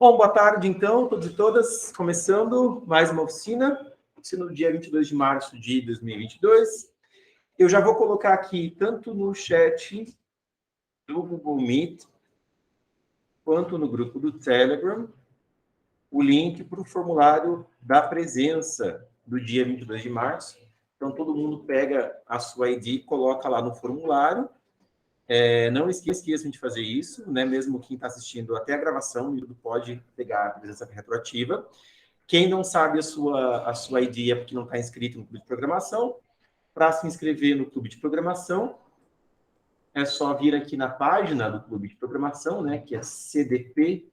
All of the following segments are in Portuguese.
Bom, boa tarde, então, todos e todas. Começando mais uma oficina no dia 22 de março de 2022. Eu já vou colocar aqui, tanto no chat do Google Meet, quanto no grupo do Telegram, o link para o formulário da presença do dia 22 de março. Então, todo mundo pega a sua ID e coloca lá no formulário. Não esqueçam de fazer isso, né? Mesmo quem está assistindo até a gravação, o pode pegar a presença retroativa. Quem não sabe a sua ID é porque não está inscrito no Clube de Programação. Para se inscrever no Clube de Programação, é só vir aqui na página do Clube de Programação, né? Que é cdp.dai.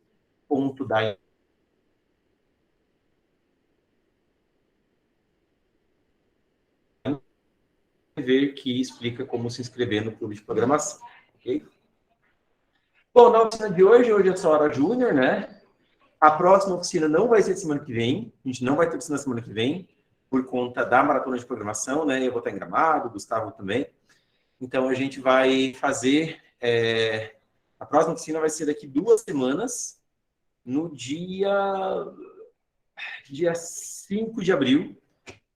Ver que explica como se inscrever no Clube de Programação, ok? Bom, na oficina de hoje é só hora júnior, né? A próxima oficina não vai ser semana que vem, a gente não vai ter oficina semana que vem, por conta da maratona de programação, né? Eu vou estar em Gramado, o Gustavo também. Então, a gente vai fazer... A próxima oficina vai ser daqui 2 semanas, no dia 5 de abril.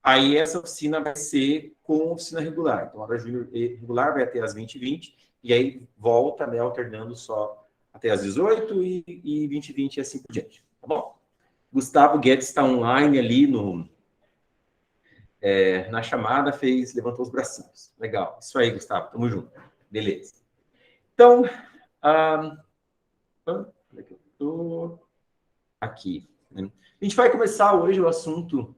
Aí, essa oficina vai ser com oficina regular. Então, a hora júnior regular vai até às 20h20, e aí volta, né, alternando só até às 18 e 20h20 e assim por diante. Tá bom? Gustavo Guedes está online ali na chamada, levantou os bracinhos. Legal. Isso aí, Gustavo. Tamo junto. Beleza. Então, onde é que eu tô? Aqui. Né? A gente vai começar hoje o assunto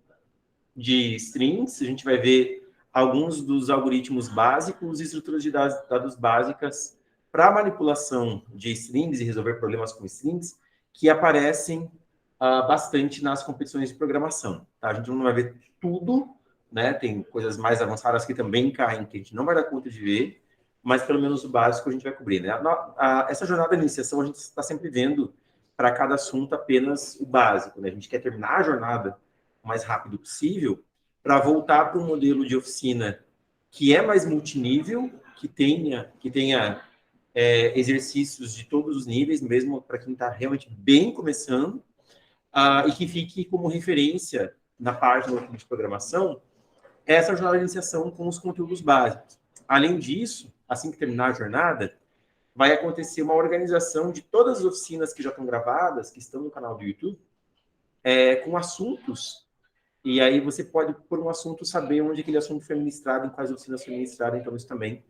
de strings. A gente vai ver alguns dos algoritmos básicos e estruturas de dados básicas para manipulação de strings e resolver problemas com strings que aparecem bastante nas competições de programação. Tá? A gente não vai ver tudo, né? Tem coisas mais avançadas que também caem, que a gente não vai dar conta de ver, mas pelo menos o básico a gente vai cobrir. Né? Essa jornada de iniciação a gente está sempre vendo para cada assunto apenas o básico. Né? A gente quer terminar a jornada o mais rápido possível para voltar para um modelo de oficina que é mais multinível, que tenha exercícios de todos os níveis, mesmo para quem está realmente bem começando, e que fique como referência na página de programação essa jornada de iniciação com os conteúdos básicos. Além disso, assim que terminar a jornada, vai acontecer uma organização de todas as oficinas que já estão gravadas, que estão no canal do YouTube, com assuntos, e aí você pode, por um assunto, saber onde aquele assunto foi ministrado, em quais oficinas foi ministrado, então isso também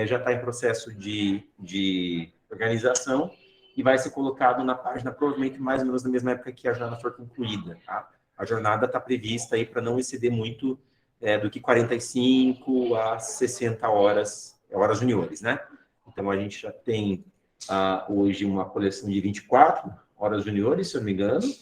já está em processo de organização, e vai ser colocado na página, provavelmente mais ou menos na mesma época que a jornada for concluída. Tá? A jornada está prevista aí para não exceder muito do que 45 a 60 horas juniores, né? Então, a gente já tem hoje uma coleção de 24 horas juniores, se eu não me engano,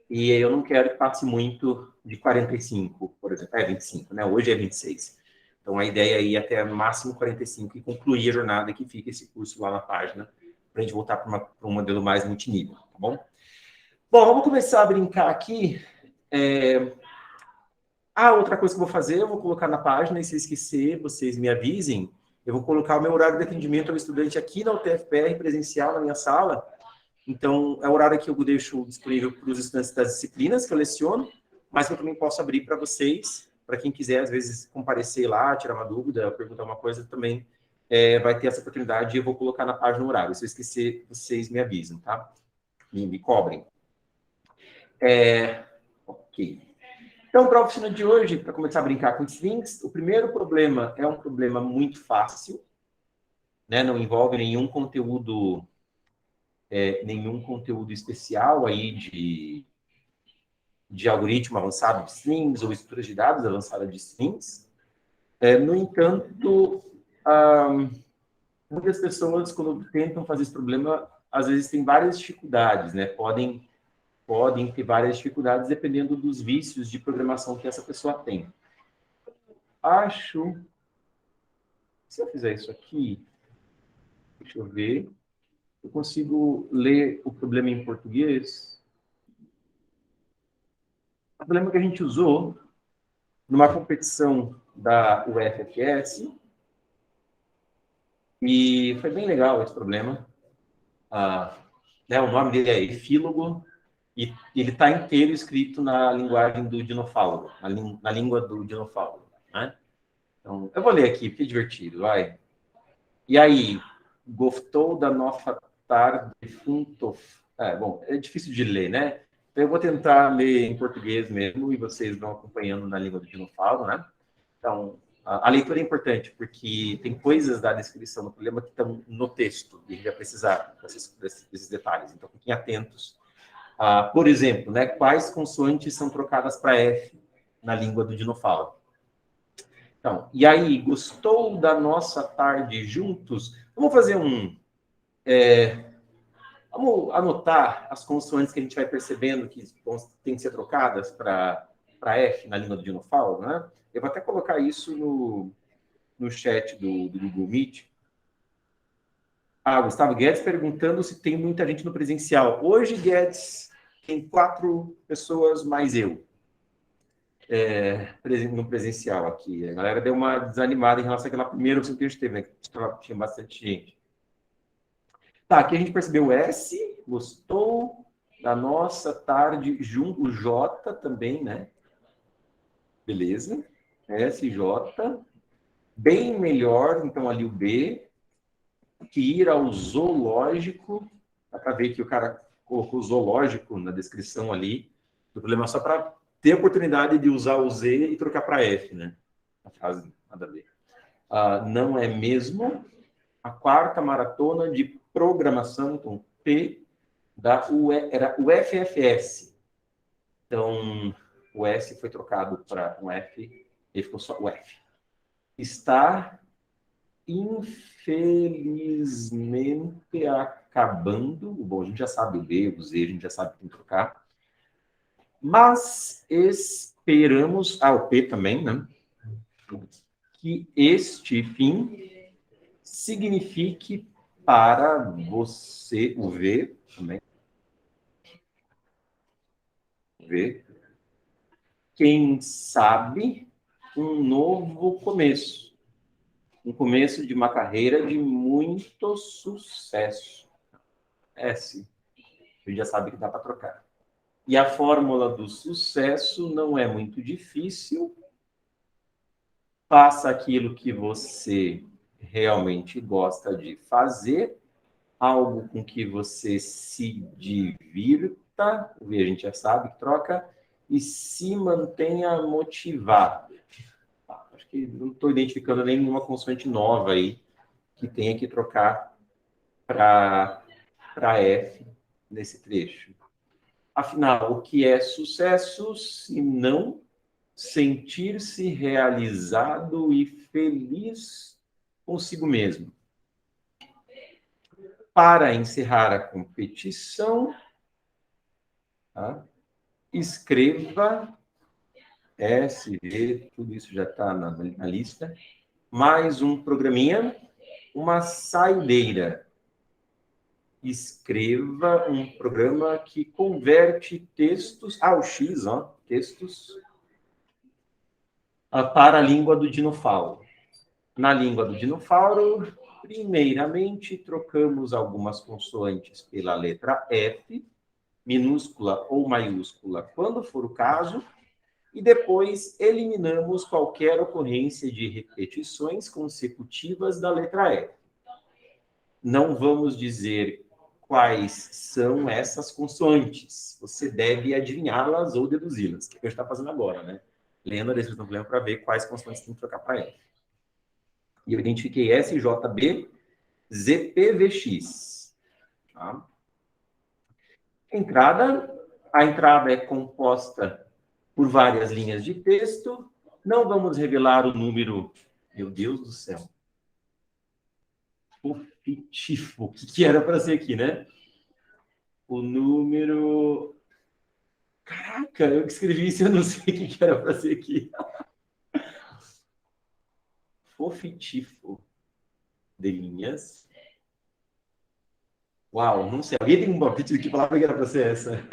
e eu não quero que passe muito de 45, por exemplo. 25, né? Hoje é 26. Então, a ideia é ir até máximo 45 e concluir a jornada que fica esse curso lá na página, para a gente voltar para um modelo mais multinível, tá bom? Bom, vamos começar a brincar aqui. Outra coisa que eu vou fazer, eu vou colocar na página, e se esquecer, vocês me avisem. Eu vou colocar o meu horário de atendimento ao estudante aqui na UTFPR, presencial, na minha sala. Então, é o horário que eu deixo disponível para os estudantes das disciplinas que eu leciono, mas eu também posso abrir para vocês, para quem quiser, às vezes, comparecer lá, tirar uma dúvida, perguntar uma coisa, também vai ter essa oportunidade, e eu vou colocar na página o horário. Se eu esquecer, vocês me avisam, tá? Me cobrem. Ok. Então, para a oficina de hoje, para começar a brincar com strings, o primeiro problema é um problema muito fácil, né? Não envolve nenhum conteúdo especial aí de algoritmo avançado de strings ou estruturas de dados avançada de strings. No entanto, muitas pessoas, quando tentam fazer esse problema, às vezes têm várias dificuldades, né? Podem ter várias dificuldades dependendo dos vícios de programação que essa pessoa tem. Se eu fizer isso aqui, deixa eu ver, eu consigo ler o problema em português. O problema que a gente usou numa competição da UFFS, e foi bem legal esse problema. né, o nome dele é Efílogo, e ele está inteiro escrito na linguagem do Dinofauro, na língua do Dinofauro, né? Então, eu vou ler aqui, porque é divertido, vai. E aí, gostou da nossa tarde juntos? Bom, é difícil de ler, né? Então, eu vou tentar ler em português mesmo, e vocês vão acompanhando na língua do Dinofauro, né? Então, a leitura é importante, porque tem coisas da descrição do problema que estão no texto, e a gente vai precisar desses detalhes. Então, fiquem atentos. Por exemplo, né, quais consoantes são trocadas para F na língua do Dinofauro? Então, e aí, gostou da nossa tarde juntos? Vamos fazer vamos anotar as consoantes que a gente vai percebendo que têm que ser trocadas para F na língua do Dinofauro, né? Eu vou até colocar isso no chat do Google Meet. Gustavo Guedes perguntando se tem muita gente no presencial. Hoje, Guedes, tem 4 pessoas mais eu no presencial aqui. A galera deu uma desanimada em relação àquela primeira opção que a gente teve, né? Que tinha bastante gente. Tá, aqui a gente percebeu o S, gostou da nossa tarde junto, o J também, né? Beleza. S, J. Bem melhor, então, ali o B, que ir ao zoológico. Dá para ver que o cara colocou zoológico na descrição ali. O problema é só para ter a oportunidade de usar o Z e trocar para F, né? A frase nada a ver. Não é mesmo a 4ª maratona de programação com P era o FFS. Então, o S foi trocado para um F e ficou só o F. Está, infelizmente, acabando. Bom, a gente já sabe o B, o Z, a gente já sabe quem trocar. Mas esperamos, o P também, né? Que este fim signifique para você, o V também, V, quem sabe, um novo começo. Um começo de uma carreira de muito sucesso. S. A gente já sabe que dá para trocar. E a fórmula do sucesso não é muito difícil. Faça aquilo que você realmente gosta de fazer, algo com que você se divirta, a gente já sabe que troca, e se mantenha motivado. Acho que não estou identificando nenhuma consoante nova aí que tenha que trocar para F nesse trecho. Afinal, o que é sucesso se não sentir-se realizado e feliz consigo mesmo? Para encerrar a competição, tá? Escreva SV, tudo isso já está na lista, mais um programinha, uma saideira. Escreva um programa que converte textos, o X, textos, para a língua do Dinofauro. Na língua do Dinofauro, primeiramente, trocamos algumas consoantes pela letra F, minúscula ou maiúscula, quando for o caso, e depois eliminamos qualquer ocorrência de repetições consecutivas da letra F. Não vamos dizer quais são essas consoantes. Você deve adivinhá-las ou deduzi-las, que é o que a gente está fazendo agora, né? Lendo a descrição do problema para ver quais consoantes tem que trocar para F. E eu identifiquei SJB, ZPVX. Tá? A entrada é composta por várias linhas de texto. Não vamos revelar o número. Meu Deus do céu. Pofitifo. O que era para ser aqui, né? O número. Caraca, eu que escrevi isso, eu não sei o que era para ser aqui. Fofitifo de linhas. Uau, não sei. Alguém tem um palpite de que palavra que era para ser essa?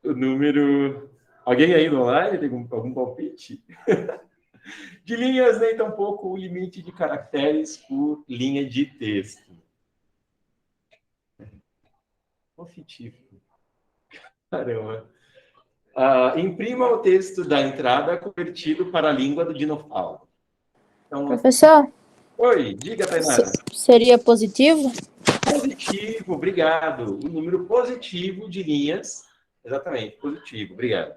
O número. Alguém aí no online tem algum palpite? De linhas, nem tampouco o limite de caracteres por linha de texto. Confitivo. Caramba. Imprima o texto da entrada convertido para a língua do dinofauro. Então, Professor? Oi, diga, Tainara. Seria positivo? Positivo, obrigado. O número positivo de linhas. Exatamente, positivo, obrigado.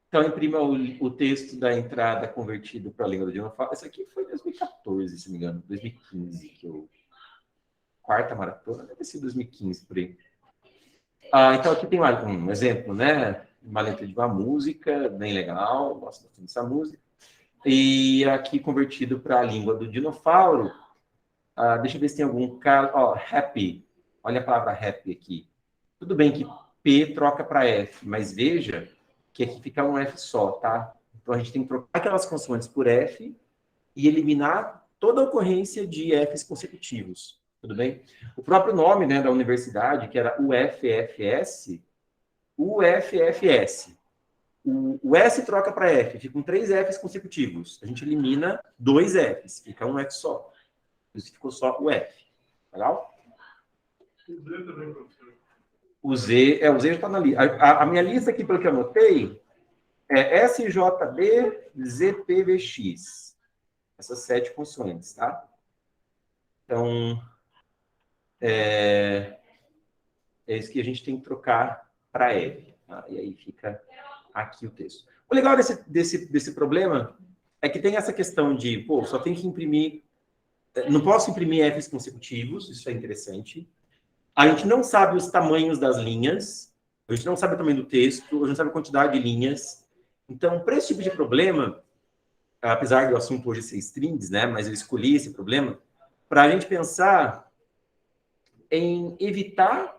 Então, imprima o texto da entrada convertido para a língua do dinofauro. Isso aqui foi 2014, se não me engano, 2015, que eu... Quarta maratona, deve ser 2015, por aí. Então, aqui tem um exemplo, né? Uma letra de uma música, bem legal, gosto bastante dessa música. E aqui convertido para a língua do dinofauro. Deixa eu ver se tem algum caso. Happy. Olha a palavra happy aqui. Tudo bem que P troca para F, mas veja que aqui fica um F só, tá? Então a gente tem que trocar aquelas consoantes por F e eliminar toda a ocorrência de Fs consecutivos. Tudo bem? O próprio nome, né, da universidade, que era UFFS, UFFS. O S troca para F, ficam 3 Fs consecutivos. A gente elimina 2 Fs, fica um F só. Por isso ficou só o F. Legal? O Z já está na lista. A minha lista aqui, pelo que eu anotei, é SJB, ZPVX. Essas 7 consoantes, tá? Então, é isso que a gente tem que trocar para F. Tá? E aí fica aqui o texto. O legal desse problema é que tem essa questão de, pô, só tem que imprimir... Não posso imprimir Fs consecutivos, isso é interessante. A gente não sabe os tamanhos das linhas, a gente não sabe o tamanho do texto, a gente não sabe a quantidade de linhas. Então, para esse tipo de problema, apesar do assunto hoje ser strings, né, mas eu escolhi esse problema, para a gente pensar em evitar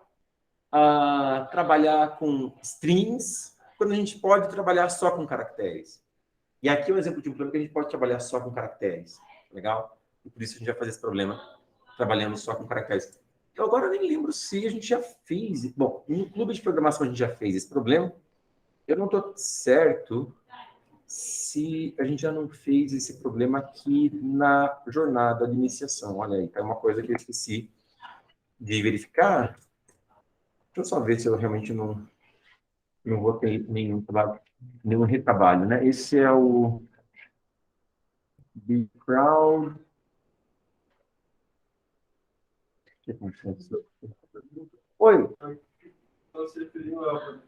trabalhar com strings, quando a gente pode trabalhar só com caracteres. E aqui é um exemplo de um problema que a gente pode trabalhar só com caracteres. Legal? E por isso a gente vai fazer esse problema trabalhando só com caracteres. Eu agora nem lembro se a gente já fez... Bom, no clube de programação a gente já fez esse problema. Eu não estou certo se a gente já não fez esse problema aqui na jornada de iniciação. Olha aí, tá uma coisa que eu esqueci de verificar. Deixa eu só ver se eu realmente não vou ter nenhum retrabalho, né? Esse é o Bcrowd. Oi. Você referiu a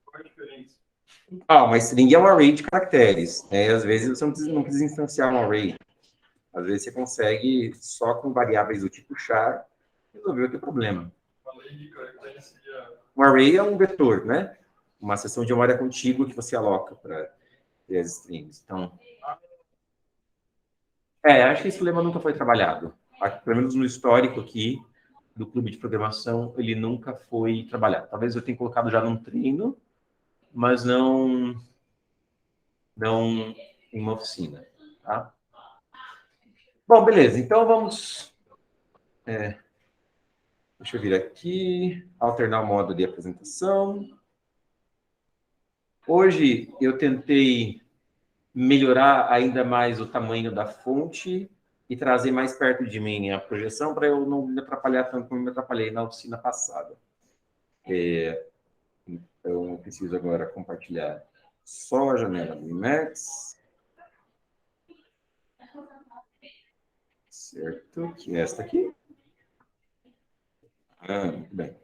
qual a diferença? Uma string é um array de caracteres. Às vezes você não precisa instanciar um array. Às vezes você consegue, só com variáveis do tipo char, resolver o teu problema. Um array é um vetor, né? Uma seção de memória contígua que você aloca para as strings. Então, acho que esse problema nunca foi trabalhado. Pelo menos no histórico aqui do clube de programação, ele nunca foi trabalhado. Talvez eu tenha colocado já num treino, mas não em uma oficina, tá? Bom, beleza. Então, vamos... deixa eu vir aqui, alternar o modo de apresentação. Hoje, eu tentei melhorar ainda mais o tamanho da fonte e trazer mais perto de mim a projeção para eu não me atrapalhar tanto como me atrapalhei na oficina passada. Então, eu preciso agora compartilhar só a janela do Emacs. Certo, que é esta aqui. Muito bem.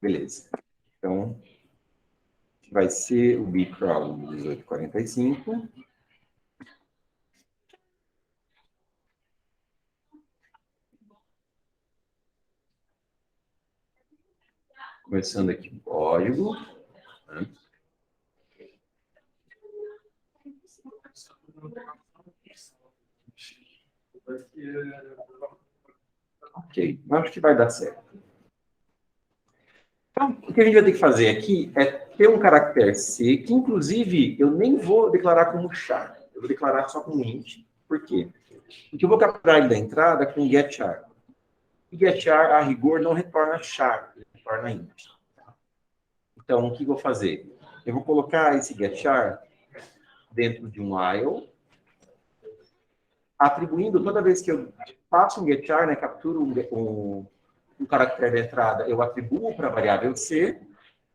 Beleza. Então, vai ser o Bcrawl 1845. Começando aqui o código. Né? Ok, acho que vai dar certo. Então, o que a gente vai ter que fazer aqui é ter um caractere C, que inclusive eu nem vou declarar como char. Eu vou declarar só como int. Por quê? Porque eu vou capturar ele da entrada com getChar. E getChar, a rigor, não retorna char, ele retorna int. Então, o que eu vou fazer? Eu vou colocar esse getChar dentro de um while. atribuindo, toda vez que eu faço um getchar, né, capturo um caractere da entrada, eu atribuo para a variável C.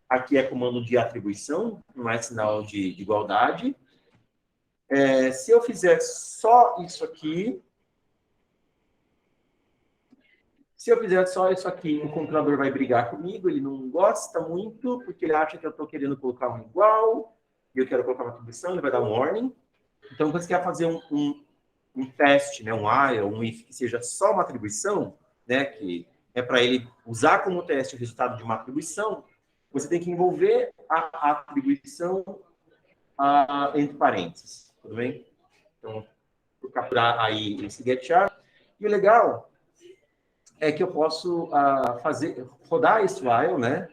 Aqui é comando de atribuição, não é sinal de igualdade. Se eu fizer só isso aqui, o compilador vai brigar comigo, ele não gosta muito, porque ele acha que eu estou querendo colocar um igual, e eu quero colocar uma atribuição, ele vai dar um warning. Então, quando você quer fazer um teste, né, um while, um if, que seja só uma atribuição, né, que é para ele usar como teste o resultado de uma atribuição, você tem que envolver a atribuição entre parênteses, tudo bem? Então, vou capturar aí esse getchar. E o legal é que eu posso rodar esse while, né,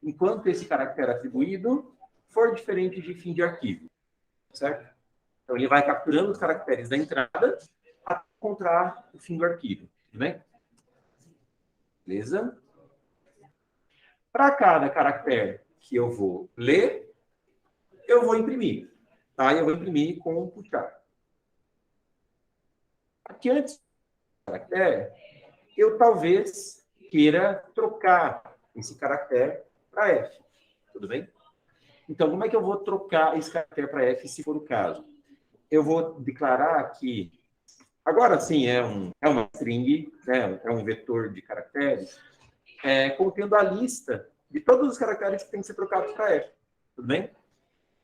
enquanto esse caractere atribuído for diferente de fim de arquivo, certo? Então, ele vai capturando os caracteres da entrada até encontrar o fim do arquivo, tudo bem? Beleza? Para cada caractere que eu vou ler, eu vou imprimir. Tá? Eu vou imprimir com o puxar. Aqui antes do caractere, eu talvez queira trocar esse caractere para F. Tudo bem? Então, como é que eu vou trocar esse caractere para F, se for o caso? Eu vou declarar que, agora sim, é uma string, né? É um vetor de caracteres, contendo a lista de todos os caracteres que têm que ser trocados para F. Tudo bem?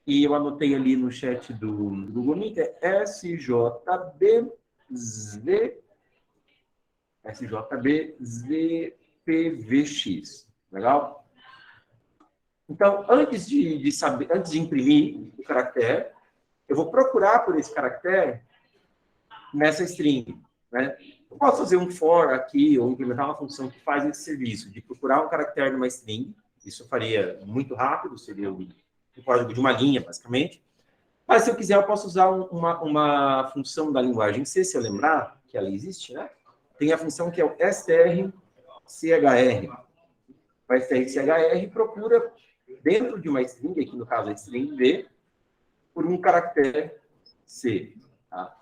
E eu anotei ali no chat do Google Meet, SJBZPVX. Legal? Então, antes de imprimir o caractere, eu vou procurar por esse caractere nessa string, né? Eu posso fazer um for aqui, ou implementar uma função que faz esse serviço, de procurar um caractere numa string. Isso eu faria muito rápido, seria um código de uma linha, basicamente. Mas, se eu quiser, eu posso usar uma função da linguagem C, se eu lembrar, que ela existe, né? Tem a função que é o strchr. O strchr procura, dentro de uma string, aqui no caso a string B, por um caractere C. Tá?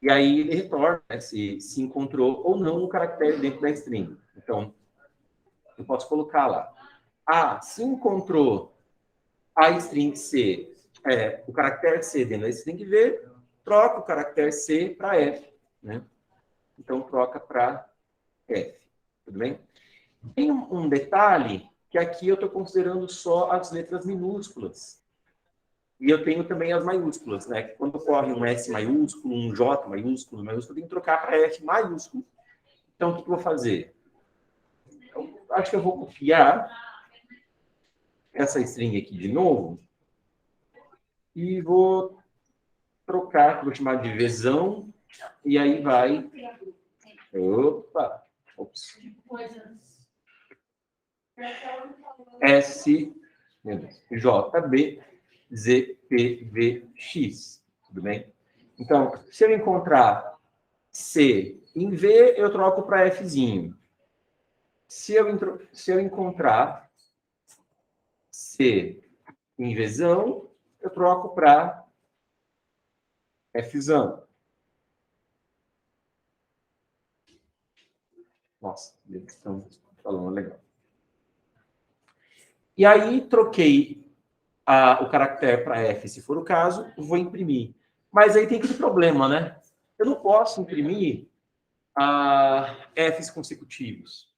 E aí ele retorna, né, se encontrou ou não um caractere dentro da string. Então, eu posso colocar lá. Se encontrou a string C, o caractere C dentro da string V, troca o caractere C para F. Né? Então, troca para F. Tudo bem? Tem um detalhe que aqui eu estou considerando só as letras minúsculas. E eu tenho também as maiúsculas, né? Quando ocorre um S maiúsculo, um J maiúsculo, eu tenho que trocar para F maiúsculo. Então, o que eu vou fazer? Eu acho que eu vou copiar essa string aqui de novo e vou trocar, vou chamar de Vzão, e aí vai... Opa! Ops. SJBZPVX. Tudo bem? Então, se eu encontrar C em V, eu troco para Fzinho. Se eu encontrar C em Vzão, eu troco para Fzão. Nossa, eles estão falando legal. E aí, troquei o caractere para F, se for o caso, vou imprimir. Mas aí tem aquele problema, né? Eu não posso imprimir Fs consecutivos.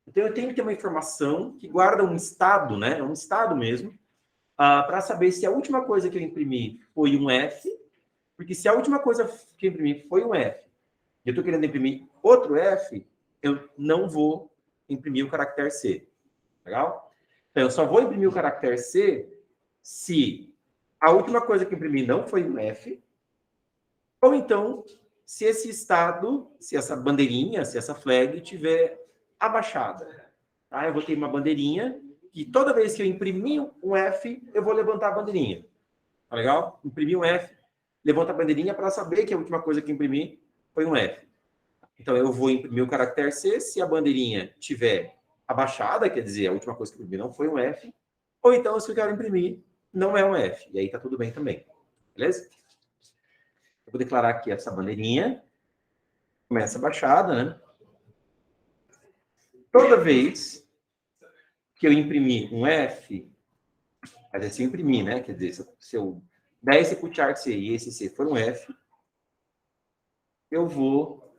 Então, eu tenho que ter uma informação que guarda um estado, né? Um estado mesmo, para saber se a última coisa que eu imprimi foi um F, porque se a última coisa que eu imprimi foi um F, e eu estou querendo imprimir outro F, eu não vou imprimir o caractere C. Legal? Então, eu só vou imprimir o caractere C se a última coisa que eu imprimi não foi um F, ou então, se esse estado, se essa bandeirinha, se essa flag tiver abaixada. Tá? Eu vou ter uma bandeirinha que toda vez que eu imprimir um F, eu vou levantar a bandeirinha. Tá legal? Imprimir um F, levanta a bandeirinha para saber que a última coisa que eu imprimi foi um F. Então, eu vou imprimir o caractere C, se a bandeirinha tiver abaixada, quer dizer, a última coisa que eu imprimi não foi um F, ou então, se eu quero imprimir, não é um F. E aí tá tudo bem também. Beleza? Eu vou declarar aqui essa bandeirinha. Começa a baixada, né? Toda vez que eu imprimir um F, quer dizer, se eu imprimir, né? Quer dizer, se eu der esse putchart C e esse C for um F, eu vou...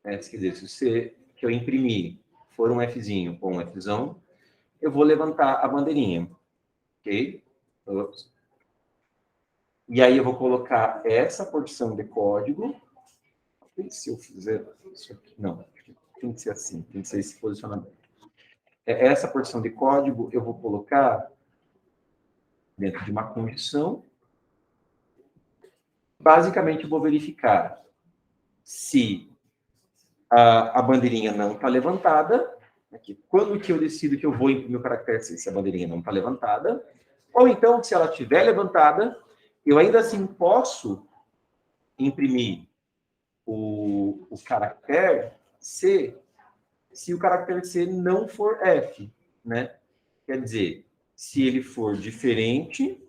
quer dizer, se o C que eu imprimir for um Fzinho ou um Fzão, eu vou levantar a bandeirinha, ok? E aí eu vou colocar essa porção de código. Se eu fizer isso aqui, não, tem que ser assim, tem que ser esse posicionamento. Essa porção de código eu vou colocar dentro de uma condição. Basicamente, eu vou verificar se a bandeirinha não está levantada. Aqui, quando que eu decido que eu vou imprimir o caractere se a bandeirinha não está levantada. Ou então, se ela estiver levantada, eu ainda assim posso imprimir o caractere C se o caractere C não for F, né? Quer dizer, se ele for diferente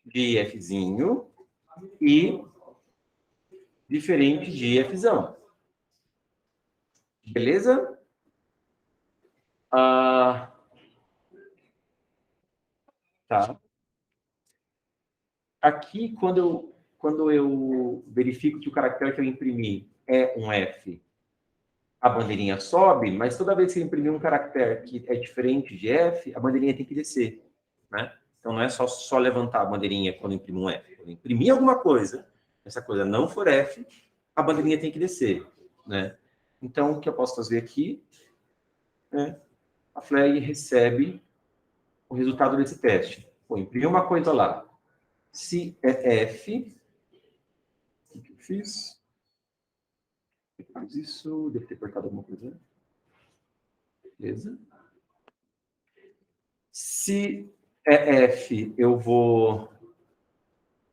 de Fzinho e diferente de Fzão. Beleza? Tá. Aqui, quando eu verifico que o caractere que eu imprimi é um F, a bandeirinha sobe, mas toda vez que eu imprimir um caractere que é diferente de F, a bandeirinha tem que descer, né? Então, não é só levantar a bandeirinha quando eu imprimo um F. Quando eu imprimir alguma coisa, essa coisa não for F, a bandeirinha tem que descer, né? Então, o que eu posso fazer aqui é a flag recebe o resultado desse teste. Vou imprimir uma coisa lá. Se é F, o que eu fiz? Isso, deve ter cortado alguma coisa. Beleza. Se é F, eu vou...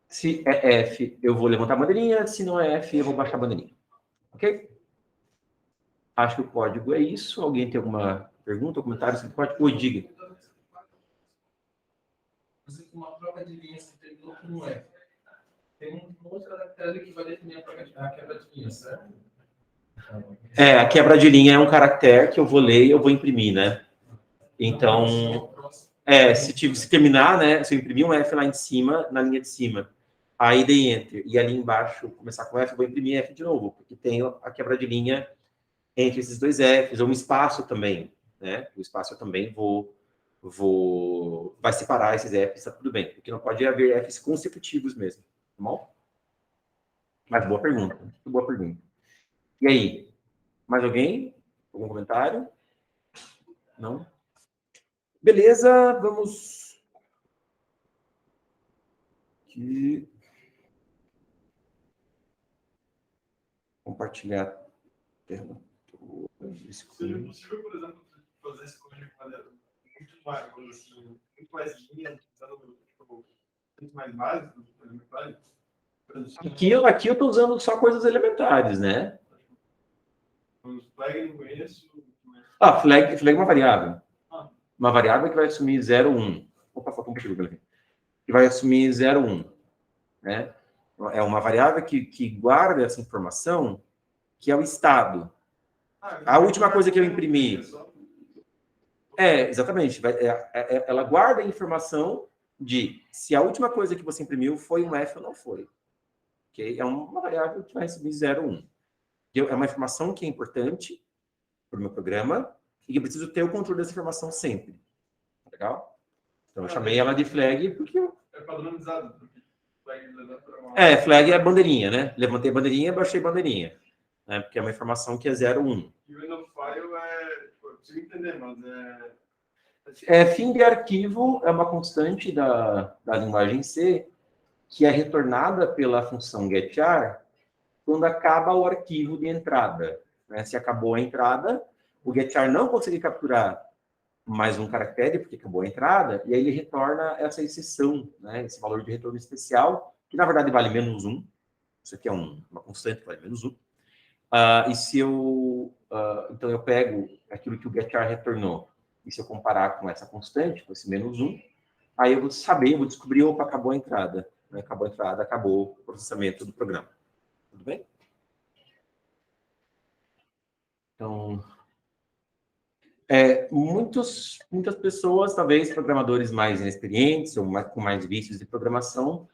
Se é F, eu vou levantar a bandeirinha. Se não é F, eu vou baixar a bandeirinha. Ok? Acho que o código é isso. Alguém tem alguma pergunta ou comentário sobre o código? Oi, diga. Você com uma prova de linha, você terminou com um F. Tem um outro caractere que vai definir a quebra de linha, certo? A quebra de linha é um caractere que eu vou ler e eu vou imprimir, né? Então, se terminar, né? Se eu imprimir um F lá em cima, na linha de cima, aí dei Enter, e ali embaixo começar com F, eu vou imprimir F de novo, porque tem a quebra de linha entre esses dois Fs, ou um espaço também, né? O espaço eu também vai separar esses Fs, tá tudo bem, porque não pode haver Fs consecutivos mesmo, tá bom? Mas boa pergunta, muito boa pergunta. E aí, mais alguém? Algum comentário? Não? Beleza, vamos aqui compartilhar a tela. Seria possível, por exemplo, fazer esse código de maneira muito mais, assim, muito mais linha, usando muito mais básico, Aqui eu estou usando só coisas elementares, né? Flag eu não conheço. Flag é uma variável. Uma variável que vai assumir 0, 1. Opa, faltou um pouquinho aqui. Que vai assumir 0, 1. Né? É uma variável que guarda essa informação, que é o estado. A última coisa que eu imprimi... exatamente. Ela guarda a informação de se a última coisa que você imprimiu foi um F ou não foi. Okay? É uma variável que vai receber 0, 1. É uma informação que é importante para o meu programa e que eu preciso ter o controle dessa informação sempre. Legal? Então, eu chamei ela de flag porque... É padronizado. Flag é bandeirinha, né? Levantei a bandeirinha, baixei a bandeirinha. Né? Porque é uma informação que é 0, 1. E o end of file eu preciso entender, mas Fim de arquivo é uma constante da linguagem C que é retornada pela função getChar quando acaba o arquivo de entrada. Né? Se acabou a entrada, o getChar não consegue capturar mais um caractere, porque acabou a entrada, e aí ele retorna essa exceção, né? Esse valor de retorno especial, que na verdade vale menos 1. Isso aqui é uma constante, vale menos 1. E se eu... então, eu pego aquilo que o getChar retornou, e se eu comparar com essa constante, com esse menos 1, aí eu vou saber, eu vou descobrir, opa, acabou a entrada. né? Acabou a entrada, acabou o processamento do programa. Tudo bem? Então, muitas pessoas, talvez programadores mais inexperientes ou com mais vícios de programação,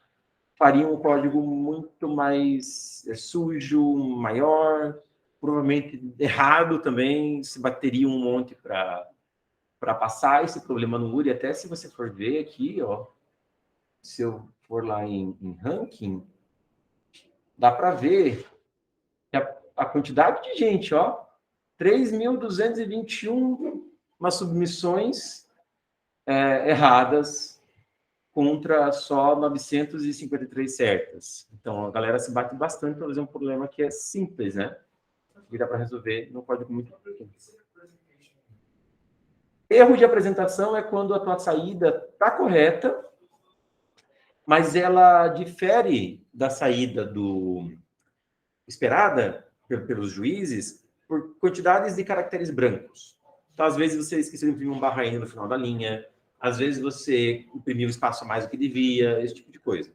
fariam um código muito mais sujo, maior, provavelmente errado também, se bateria um monte para passar esse problema no URI. Até se você for ver aqui, ó, se eu for lá em ranking, dá para ver que a quantidade de gente, ó, 3.221 submissões erradas contra só 953 certas. Então, a galera se bate bastante para fazer um problema que é simples, né? Que dá para resolver num código muito pequeno. Erro de apresentação é quando a tua saída está correta, mas ela difere da saída esperada pelos juízes por quantidades de caracteres brancos. Então, às vezes, você esqueceu de imprimir um barra N no final da linha, às vezes você imprimiu espaço a mais do que devia, esse tipo de coisa.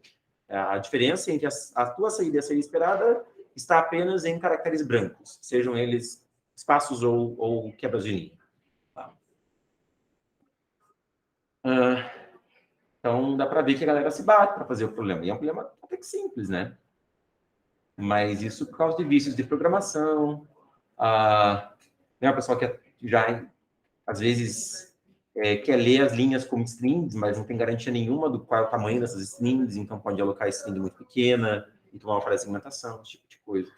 A diferença entre a tua saída e a saída esperada está apenas em caracteres brancos, sejam eles espaços ou quebras de linha. Tá? Então, dá para ver que a galera se bate para fazer o problema. E é um problema até que simples, né? Mas isso por causa de vícios de programação. Né, o pessoal que já, às vezes, quer ler as linhas como strings, mas não tem garantia nenhuma do qual é o tamanho dessas strings, então pode alocar string muito pequena e tomar uma falha de segmentação, esse tipo de coisa.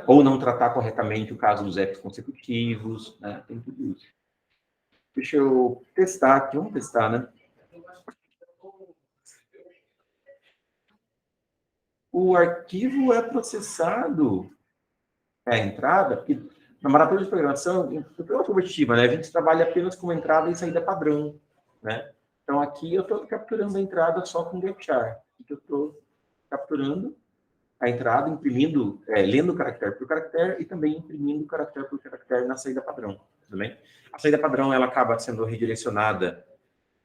Ou não tratar corretamente o caso dos apps consecutivos, né? Tem tudo isso. Deixa eu testar aqui, vamos testar, né? O arquivo é processado, a entrada, porque na maratona de programação, pela competitiva, né? A gente trabalha apenas com entrada e saída padrão, né? Então, aqui eu estou capturando a entrada só com getchar. Eu estou capturando a entrada, imprimindo, lendo caractere por caractere e também imprimindo caractere por caractere na saída padrão, tudo bem? A saída padrão, ela acaba sendo redirecionada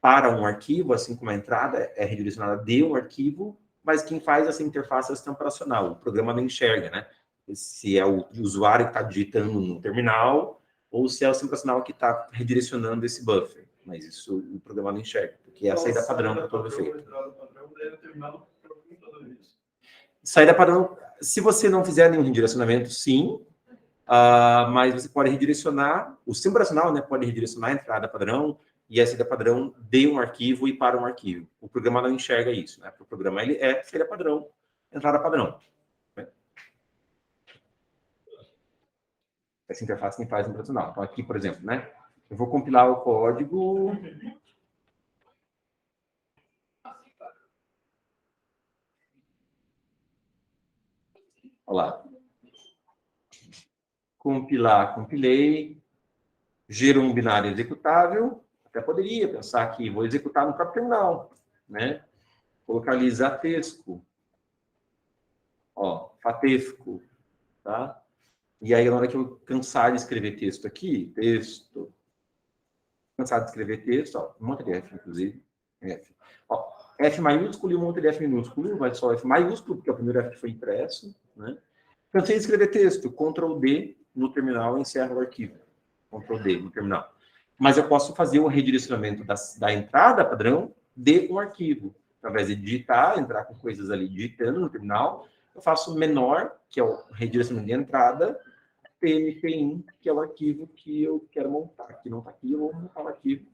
para um arquivo, assim como a entrada é redirecionada de um arquivo, mas quem faz essa interface é o sistema operacional. O programa não enxerga, né? Se é o usuário que está digitando no terminal ou se é o sistema operacional que está redirecionando esse buffer. Mas isso o programa não enxerga, porque é a saída padrão para todo efeito. Saída padrão, se você não fizer nenhum redirecionamento, sim, mas você pode redirecionar, o sistema operacional, né, pode redirecionar a entrada padrão e a saída padrão de um arquivo e para um arquivo. O programa não enxerga isso, né? O programa ele é saída padrão, entrada padrão. Essa interface quem faz no operacional. Então aqui, por exemplo, né, eu vou compilar o código. Olha lá. Compilar, compilei, gerou um binário executável. Até poderia pensar que vou executar no próprio terminal, né? Localizar texto. Ó, fatefco, tá? E aí, na hora que eu cansar de escrever texto aqui, texto, cansar de escrever texto, ó, um monte de F, inclusive, F. Ó, F maiúsculo e um monte de F minúsculo, vai só F maiúsculo, porque é o primeiro F que foi impresso, né? Cansei de escrever texto, Ctrl D no terminal, encerra o arquivo. Ctrl D no terminal. Mas eu posso fazer o redirecionamento da entrada padrão de um arquivo. Através de digitar, entrar com coisas ali digitando no terminal, eu faço menor, que é o redirecionamento de entrada, PMPIN, que é o arquivo que eu quero montar. Que não está aqui, eu vou montar o arquivo.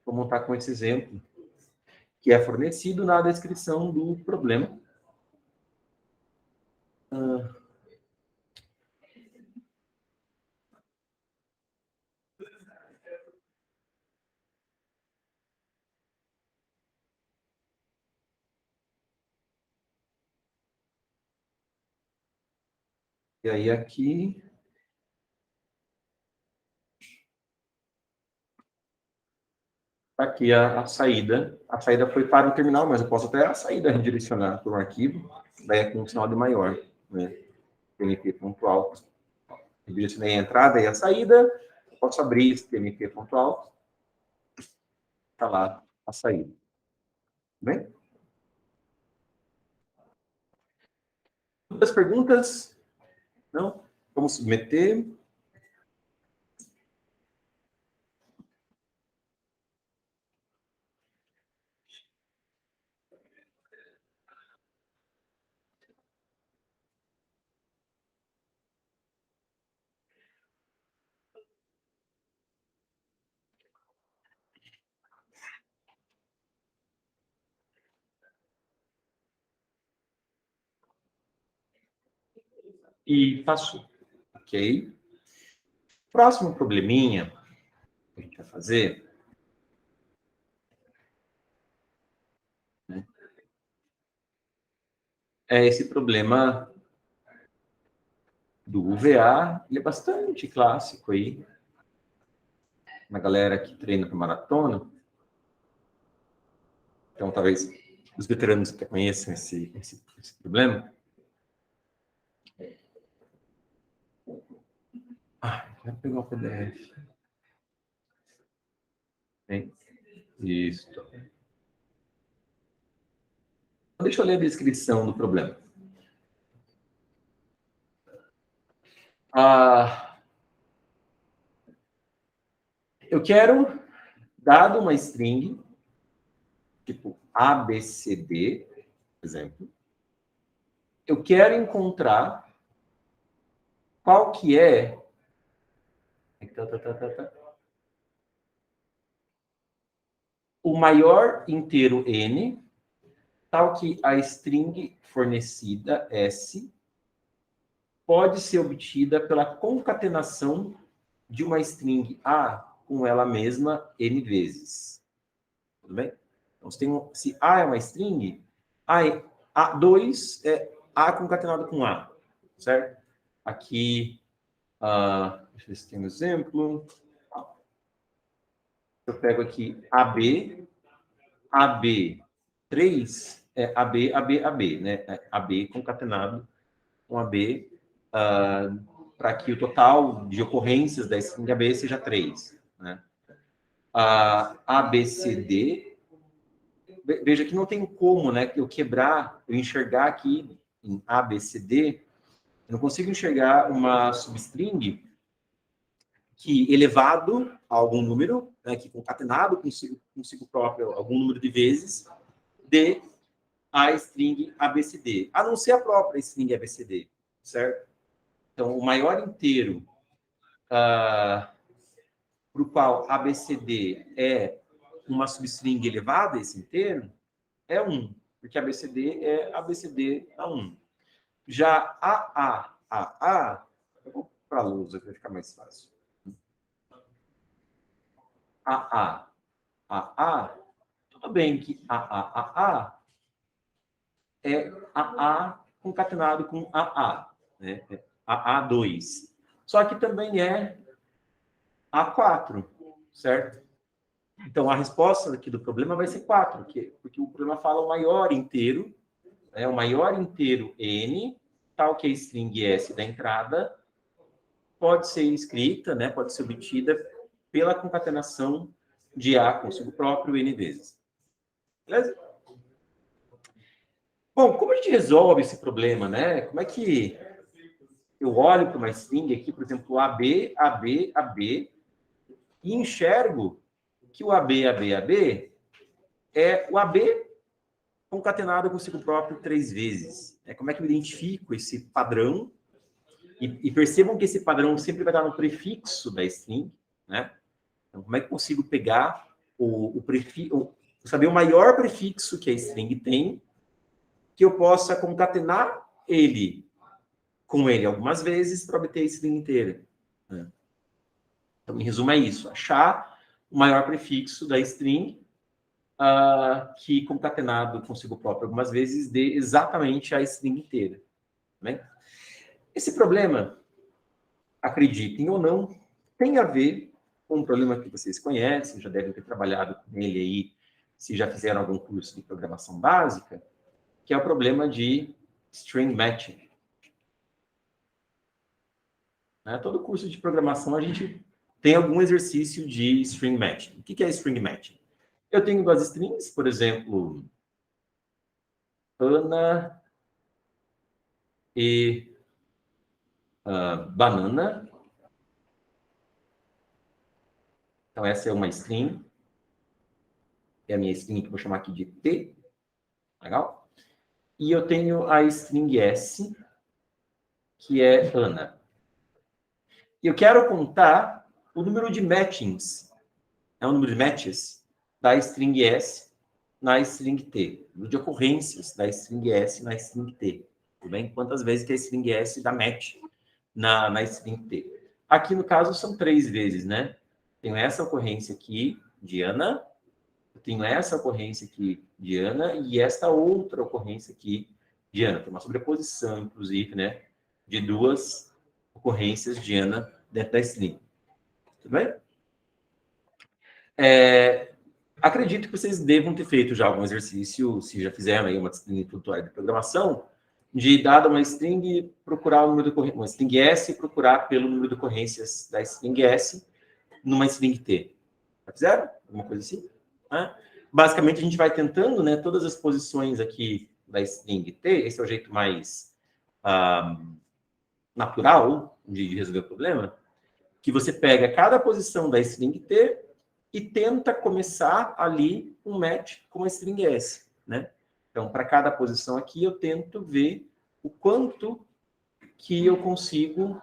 Vou montar com esse exemplo, que é fornecido na descrição do problema. E aí aqui... Aqui a saída. A saída foi para o terminal, mas eu posso até a saída redirecionar para um arquivo, daí é com um sinal de maior, né? tmp.alt. Redirecionei a entrada e a saída, eu posso abrir esse tmp.alt. está lá a saída. Bem? Outras perguntas? Não? Vamos submeter. E passou. Ok? Próximo probleminha que a gente vai fazer, né, é esse problema do UVA. Ele é bastante clássico aí na galera que treina para maratona. Então, talvez os veteranos que conheçam esse problema. Vai pegar o PDF. Bem, isso. Deixa eu ler a descrição do problema. Eu quero, dado uma string, tipo ABCD, por exemplo, eu quero encontrar qual que é o maior inteiro n, tal que a string fornecida, S, pode ser obtida pela concatenação de uma string A com ela mesma n vezes. Tudo bem? Então, se A é uma string, A2 é A concatenado com A, certo? Aqui, deixa eu ver se tem um exemplo. Eu pego aqui AB, AB3 é AB, AB, AB, né? AB concatenado com AB, para que o total de ocorrências da string AB seja 3, né? ABCD, veja que não tem como, né, eu quebrar, eu enxergar aqui em ABCD, eu não consigo enxergar uma substring que, elevado a algum número, né, que concatenado consigo próprio algum número de vezes, dê a string ABCD, a não ser a própria string ABCD, certo? Então, o maior inteiro para o qual ABCD é uma substring elevada, esse inteiro, é 1, porque ABCD é ABCD a 1. Já AA, eu vou para a luz, vai ficar mais fácil. AA, tudo bem que AA é AA concatenado com AA, né? AA2. Só que também é A4, certo? Então, a resposta aqui do problema vai ser 4, porque o problema fala o maior inteiro, né? O maior inteiro N, tal que a string S da entrada, pode ser escrita, né? Pode ser obtida pela concatenação de A consigo próprio N vezes. Beleza? Bom, como a gente resolve esse problema, né? Como é que eu olho para uma string aqui, por exemplo, AB, AB, AB, e enxergo que o AB, AB, AB é o AB concatenado consigo próprio 3 vezes. Como é que eu identifico esse padrão? E percebam que esse padrão sempre vai estar no prefixo da string, né? Então, como é que eu consigo pegar o prefixo, saber o maior prefixo que a string tem, que eu possa concatenar ele com ele algumas vezes para obter a string inteira, né? Então, em resumo, é isso. Achar o maior prefixo da string que, concatenado consigo próprio algumas vezes, dê exatamente a string inteira, né? Esse problema, acreditem ou não, tem a ver com um problema que vocês conhecem, já devem ter trabalhado nele aí, se já fizeram algum curso de programação básica, que é o problema de string matching. Todo curso de programação a gente tem algum exercício de string matching. O que é string matching? Eu tenho duas strings, por exemplo, Ana e banana. Então, essa é uma string. É a minha string que eu vou chamar aqui de T. Legal? E eu tenho a string S, que é Ana. E eu quero contar o número de matchings, o número de matches da string S na string T. O número de ocorrências da string S na string T. Tudo bem? Quantas vezes que a string S dá match na string T. Aqui, no caso, são 3 vezes, né? Tenho essa ocorrência aqui de Ana, eu tenho essa ocorrência aqui de Ana e esta outra ocorrência aqui de Ana. Tem uma sobreposição, inclusive, né? De 2 ocorrências de Ana dentro da string. Tudo bem? Acredito que vocês devam ter feito já algum exercício, se já fizeram aí uma disciplina introdutória de programação, de, dada uma string, procurar o número de ocorrências, uma string S, procurar pelo número de ocorrências da string S numa string T. Já fizeram? Alguma coisa assim? Basicamente, a gente vai tentando, né, todas as posições aqui da string T, esse é o jeito mais natural de resolver o problema, que você pega cada posição da string T e tenta começar ali um match com a string S, né? Então, para cada posição aqui, eu tento ver o quanto que eu consigo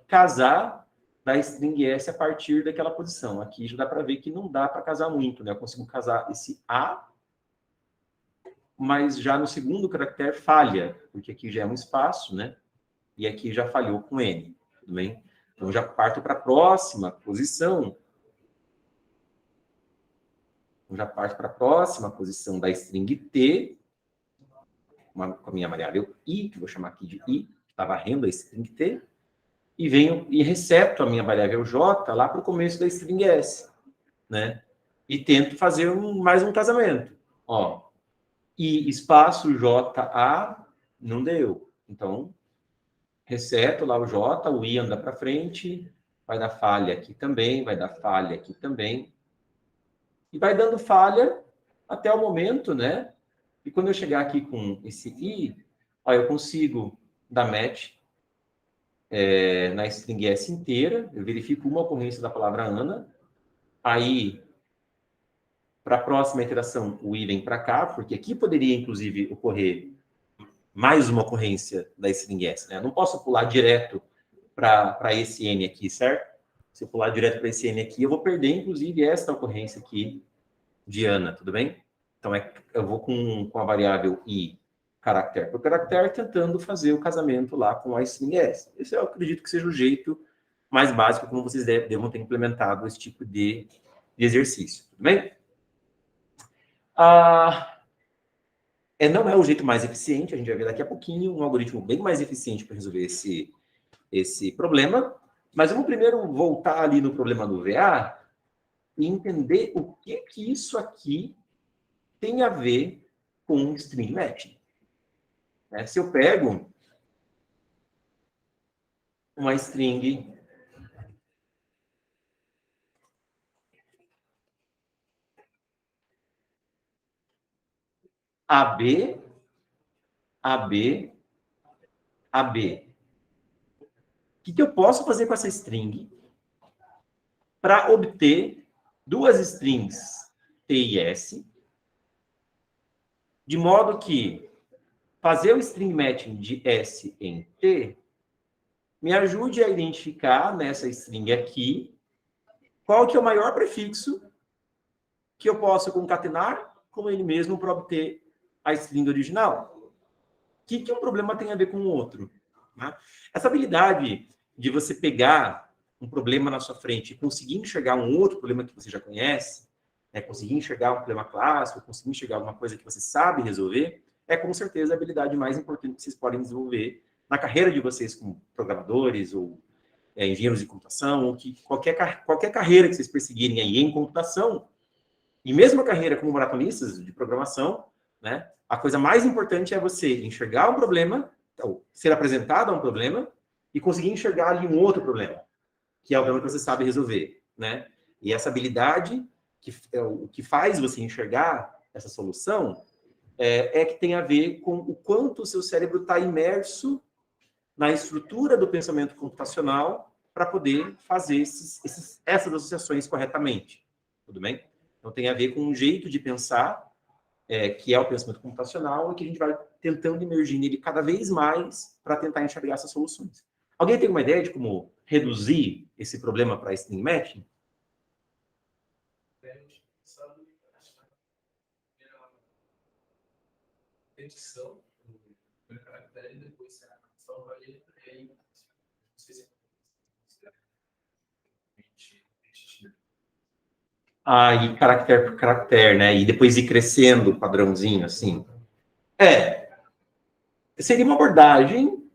casar da string S a partir daquela posição. Aqui já dá para ver que não dá para casar muito, né? Eu consigo casar esse A, mas já no segundo caractere falha, porque aqui já é um espaço, né? E aqui já falhou com N, tudo bem? Então, já parto para a próxima posição. Já parto para a próxima posição da string T, com a minha variável I, que eu vou chamar aqui de I, que está varrendo a string T, e venho e reseto a minha variável J lá para o começo da string S, né? E tento fazer mais um casamento. Ó, I espaço JA não deu. Então, reseto lá o J, o I anda para frente, vai dar falha aqui também, vai dar falha aqui também. E vai dando falha até o momento, né? E quando eu chegar aqui com esse I, ó, eu consigo dar match na string S inteira. Eu verifico uma ocorrência da palavra Ana. Aí, para a próxima iteração, o I vem para cá, porque aqui poderia, inclusive, ocorrer mais uma ocorrência da string S, né? Eu não posso pular direto para esse N aqui, certo? Se eu pular direto para esse N aqui, eu vou perder, inclusive, esta ocorrência aqui de Ana, tudo bem? Então, eu vou com a variável I, caractere por caractere, tentando fazer o casamento lá com a string S. Esse eu acredito que seja o jeito mais básico como vocês devam ter implementado esse tipo de exercício, tudo bem? Não é o jeito mais eficiente, a gente vai ver daqui a pouquinho um algoritmo bem mais eficiente para resolver esse problema, mas vamos primeiro voltar ali no problema do VA e entender o que isso aqui tem a ver com string matching. Se eu pego uma string AB, AB, AB. O que eu posso fazer com essa string para obter duas strings T e S, de modo que fazer o string matching de S em T me ajude a identificar nessa string aqui qual que é o maior prefixo que eu posso concatenar com ele mesmo para obter a string original. O que um problema tem a ver com o outro? Né? Essa habilidade de você pegar um problema na sua frente e conseguir enxergar um outro problema que você já conhece, conseguir enxergar um problema clássico, conseguir enxergar alguma coisa que você sabe resolver, é com certeza a habilidade mais importante que vocês podem desenvolver na carreira de vocês como programadores ou engenheiros de computação, ou que qualquer carreira que vocês perseguirem aí em computação, e mesmo a carreira como maratonistas de programação, né, a coisa mais importante é você enxergar um problema, ou ser apresentado a um problema, e conseguir enxergar ali um outro problema, que é o problema que você sabe resolver, né? E essa habilidade o que faz você enxergar essa solução é que tem a ver com o quanto o seu cérebro está imerso na estrutura do pensamento computacional para poder fazer essas associações corretamente. Tudo bem? Então, tem a ver com um jeito de pensar, que é o pensamento computacional, e que a gente vai tentando emergir nele cada vez mais para tentar enxergar essas soluções. Alguém tem uma ideia de como reduzir esse problema para string matching? Edição do primeiro caractere, depois a salva a letra, e aí não sei se E caractere por caractere, né? E depois ir crescendo o padrãozinho, assim. Seria uma abordagem,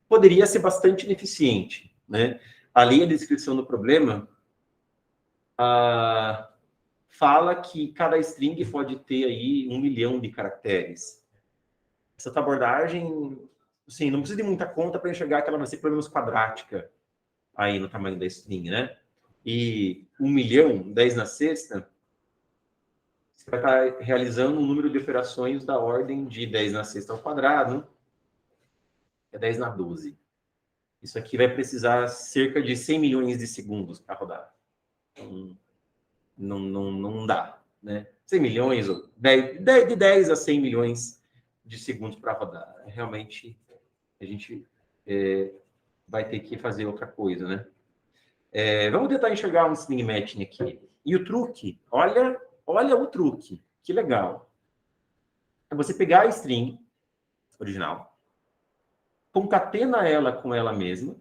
poderia ser bastante ineficiente, né? Ali a descrição do problema fala que cada string pode ter aí 1 milhão de caracteres. Essa abordagem, assim, não precisa de muita conta para enxergar que ela vai ser pelo menos quadrática aí no tamanho da string, né? E 1 milhão, 10 na sexta, você vai estar realizando um número de operações da ordem de 10 na sexta ao quadrado, é 10 na 12. Isso aqui vai precisar cerca de 100 milhões de segundos para rodar. Então, não dá, né? 100 milhões, ou de 10 a 100 milhões de segundos para rodar. Realmente, a gente vai ter que fazer outra coisa, né? Vamos tentar enxergar um string matching aqui. E o truque, olha o truque, que legal. É você pegar a string original, concatena ela com ela mesma,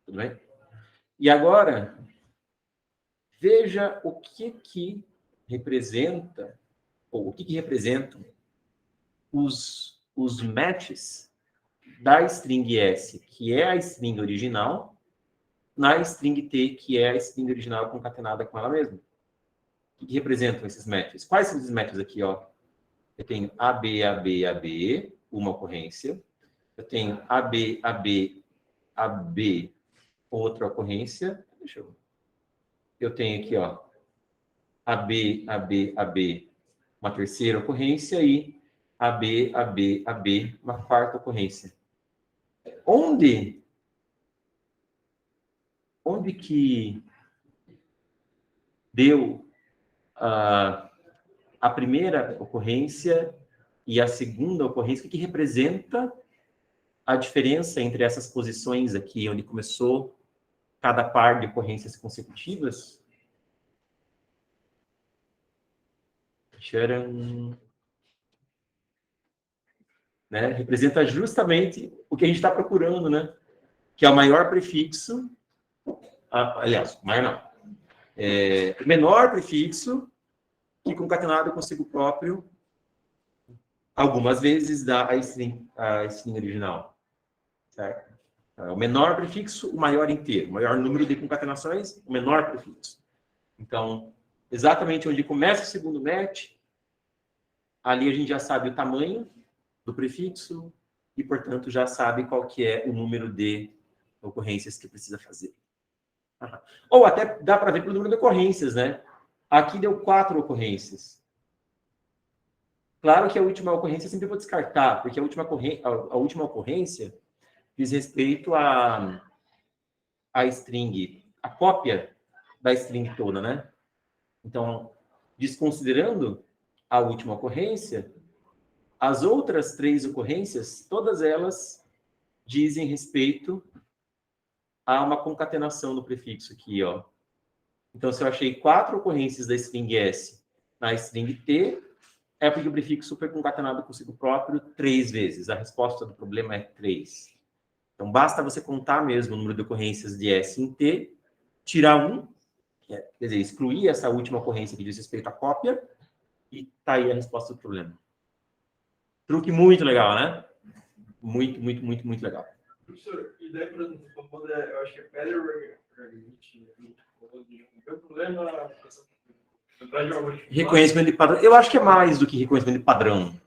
tudo bem? E agora, veja o que representa, ou o que representam os matches da string S, que é a string original, na string T, que é a string original concatenada com ela mesma. O que representam esses matches? Quais são esses matches aqui, ó? Eu tenho AB, AB, AB, uma ocorrência. Eu tenho AB, AB, AB, outra ocorrência. Eu tenho aqui, ó, AB, AB, AB, uma terceira ocorrência e AB, AB, AB, uma quarta ocorrência. Onde que deu a primeira ocorrência e a segunda ocorrência? O que representa a diferença entre essas posições aqui, onde começou cada par de ocorrências consecutivas? Tcharam! Né? Representa justamente o que a gente está procurando, né? Que é o maior prefixo, aliás, maior não, o menor prefixo que concatenado consigo próprio algumas vezes dá a string original, certo? O menor prefixo, o maior inteiro, o maior número de concatenações, o menor prefixo. Então, exatamente onde começa o segundo match, ali a gente já sabe o tamanho do prefixo e, portanto, já sabe qual que é o número de ocorrências que precisa fazer. Ou até dá para ver pelo número de ocorrências, né? Aqui deu 4 ocorrências. Claro que a última ocorrência eu sempre vou descartar, porque a última ocorrência diz respeito à string, a cópia da string toda, né? Então, desconsiderando a última ocorrência, as outras 3 ocorrências, todas elas dizem respeito a uma concatenação do prefixo aqui, ó. Então, se eu achei 4 ocorrências da string S na string T, é porque o prefixo foi concatenado consigo próprio 3 vezes. A resposta do problema é 3. Então, basta você contar mesmo o número de ocorrências de S em T, tirar 1, quer dizer, excluir essa última ocorrência que diz respeito à cópia, e tá aí a resposta do problema. Truque muito legal, né? Muito, muito, muito, muito legal. Professor, e daí, por exemplo, eu acho que é better o problema reconhecimento de padrão. Eu acho que é mais do que reconhecimento de padrão.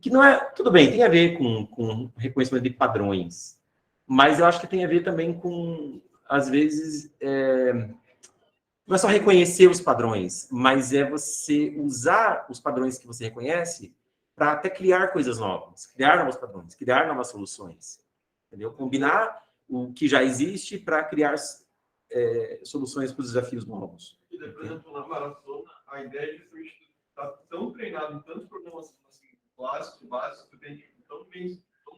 Que não é... Tudo bem, tem a ver com reconhecimento de padrões. Mas eu acho que tem a ver também com, às vezes, não é só reconhecer os padrões, mas é você usar os padrões que você reconhece para até criar coisas novas, criar novos padrões, criar novas soluções. Entendeu? Combinar o que já existe para criar soluções para os desafios novos. E, por exemplo, na maratona, a ideia de justamente estar tão treinado em tantos problemas assim, clássicos, básicos, que tem tão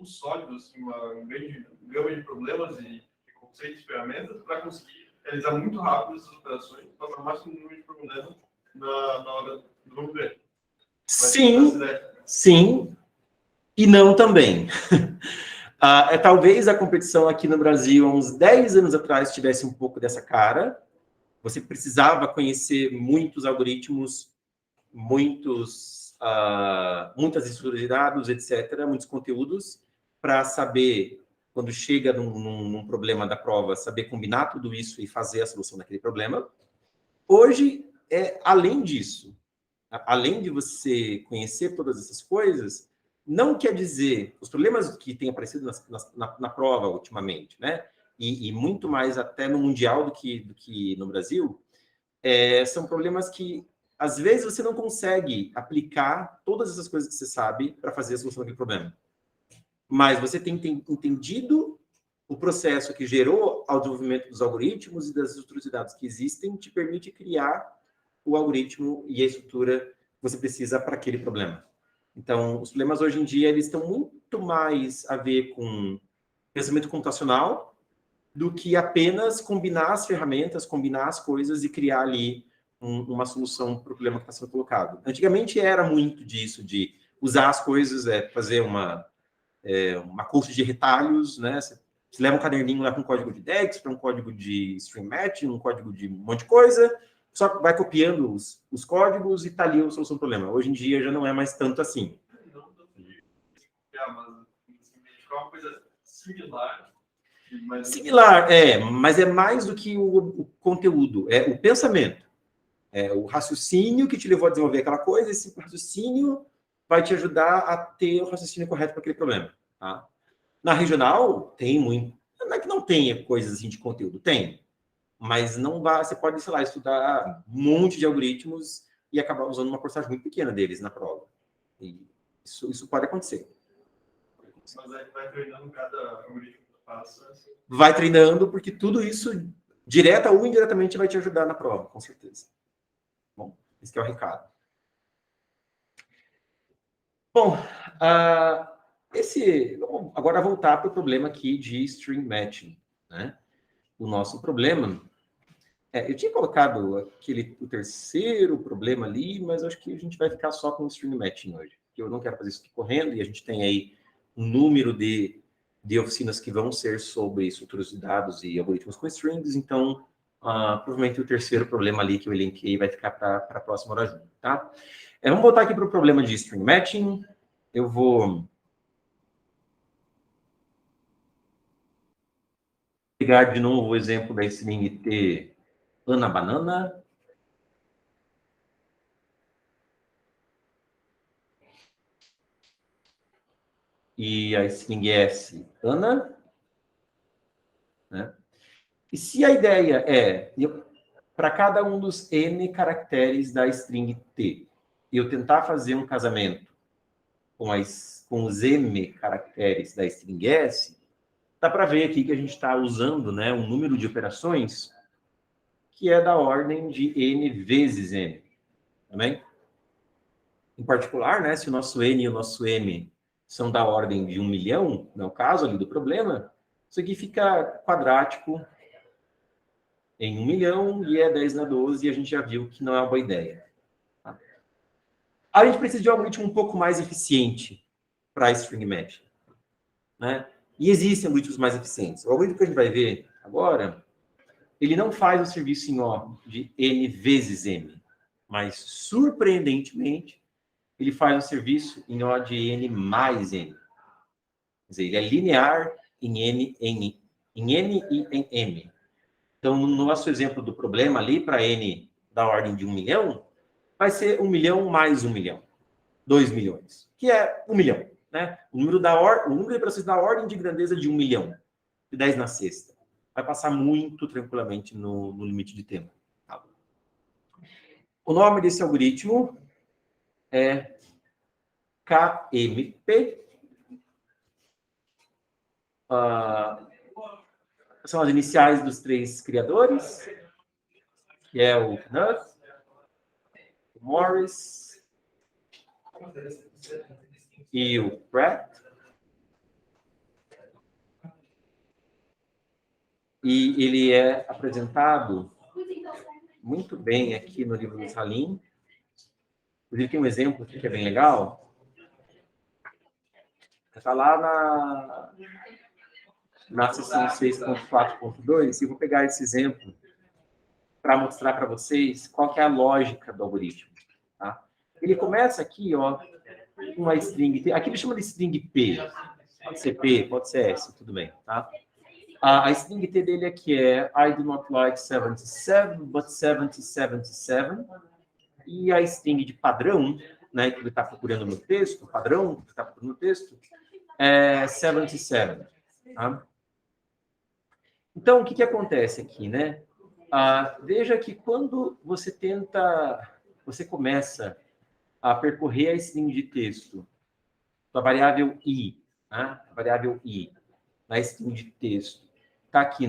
sólido, assim, uma grande gama de problemas e conceitos e ferramentas para conseguir realizar muito rápido essas operações, para o máximo número de problemas na hora do vamos ver. Sim, e não também. Talvez a competição aqui no Brasil, há uns 10 anos atrás, tivesse um pouco dessa cara. Você precisava conhecer muitos algoritmos, muitas estruturas de dados, etc., muitos conteúdos, para saber, quando chega num problema da prova, saber combinar tudo isso e fazer a solução daquele problema. Hoje, além disso, além de você conhecer todas essas coisas, não quer dizer, os problemas que têm aparecido na prova ultimamente, né? E muito mais até no Mundial do que no Brasil, são problemas que, às vezes, você não consegue aplicar todas essas coisas que você sabe para fazer a solução daquele problema. Mas você tem entendido o processo que gerou o desenvolvimento dos algoritmos e das estruturas de dados que existem, te permite criar o algoritmo e a estrutura que você precisa para aquele problema. Então, os problemas hoje em dia, eles estão muito mais a ver com pensamento computacional do que apenas combinar as ferramentas, combinar as coisas e criar ali uma solução para o problema que está sendo colocado. Antigamente era muito disso, de usar as coisas, fazer uma coxa de retalhos, né? Você leva um caderninho lá com um código de DEX, para um código de string matching, um código de um monte de coisa, só vai copiando os códigos e está ali a solução do problema. Hoje em dia já não é mais tanto assim. Mas uma coisa similar. Similar, mas é mais do que o conteúdo, é o pensamento. É o raciocínio que te levou a desenvolver aquela coisa, esse raciocínio vai te ajudar a ter o raciocínio correto para aquele problema. Tá? Na regional, tem muito. Não é que não tenha coisas assim de conteúdo, tem. Mas não vai, você pode, sei lá, estudar um monte de algoritmos e acabar usando uma porcentagem muito pequena deles na prova. E isso pode acontecer. Mas aí vai treinando cada algoritmo que passa. Assim. Vai treinando, porque tudo isso, direta ou indiretamente, vai te ajudar na prova, com certeza. Bom, esse que é o recado. Bom, vamos agora voltar para o problema aqui de string matching, né? O nosso problema, eu tinha colocado o terceiro problema ali, mas acho que a gente vai ficar só com o string matching hoje, porque eu não quero fazer isso aqui correndo, e a gente tem aí um número de oficinas que vão ser sobre estruturas de dados e algoritmos com strings, então, provavelmente o terceiro problema ali que eu elenquei vai ficar para a próxima hora junto, tá? Vamos voltar aqui para o problema de string matching. Eu vou pegar de novo o exemplo da string T Ana Banana. E a string S Ana. Né? E se a ideia para cada um dos N caracteres da string T, eu tentar fazer um casamento com os M caracteres da string S, dá para ver aqui que a gente está usando, né, um número de operações que é da ordem de N vezes N. Também? Em particular, né, se o nosso N e o nosso M são da ordem de 1 milhão, no caso ali do problema, isso aqui fica quadrático em 1 milhão e é 10 na 12, e a gente já viu que não é uma boa ideia. Tá? A gente precisa de um algoritmo um pouco mais eficiente para string matching. Né? E existem algoritmos mais eficientes. O algoritmo que a gente vai ver agora, ele não faz o serviço em O de N vezes M, mas, surpreendentemente, ele faz um serviço em O de N mais N. Quer dizer, ele é linear em N e em M. Então, no nosso exemplo do problema ali, para N da ordem de 1 milhão, vai ser 1 milhão mais 1 milhão. 2 milhões, que é 1 milhão. Né? O número de operações da ordem de grandeza de 1 milhão. de 10 na sexta. Vai passar muito tranquilamente no limite de tempo. Tá? O nome desse algoritmo é KMP. São as iniciais dos 3 criadores, que é o Knuth, o Morris e o Pratt. E ele é apresentado muito bem aqui no livro do Salim. Inclusive, tem um exemplo aqui que é bem legal. Está lá na seção 6.4.2, e eu vou pegar esse exemplo para mostrar para vocês qual que é a lógica do algoritmo. Tá? Ele começa aqui, ó, com uma string. Aqui ele chama de string P. Pode ser P, pode ser S, tudo bem. Tá? A string T dele aqui é I do not like 77, but 77. E a string de padrão, né, que ele está procurando no texto, padrão que está procurando no texto, é 77. Tá? Então, o que acontece aqui, né? Veja que quando você começa a percorrer a string de texto, a variável i, né? A variável i, na string de texto, está aqui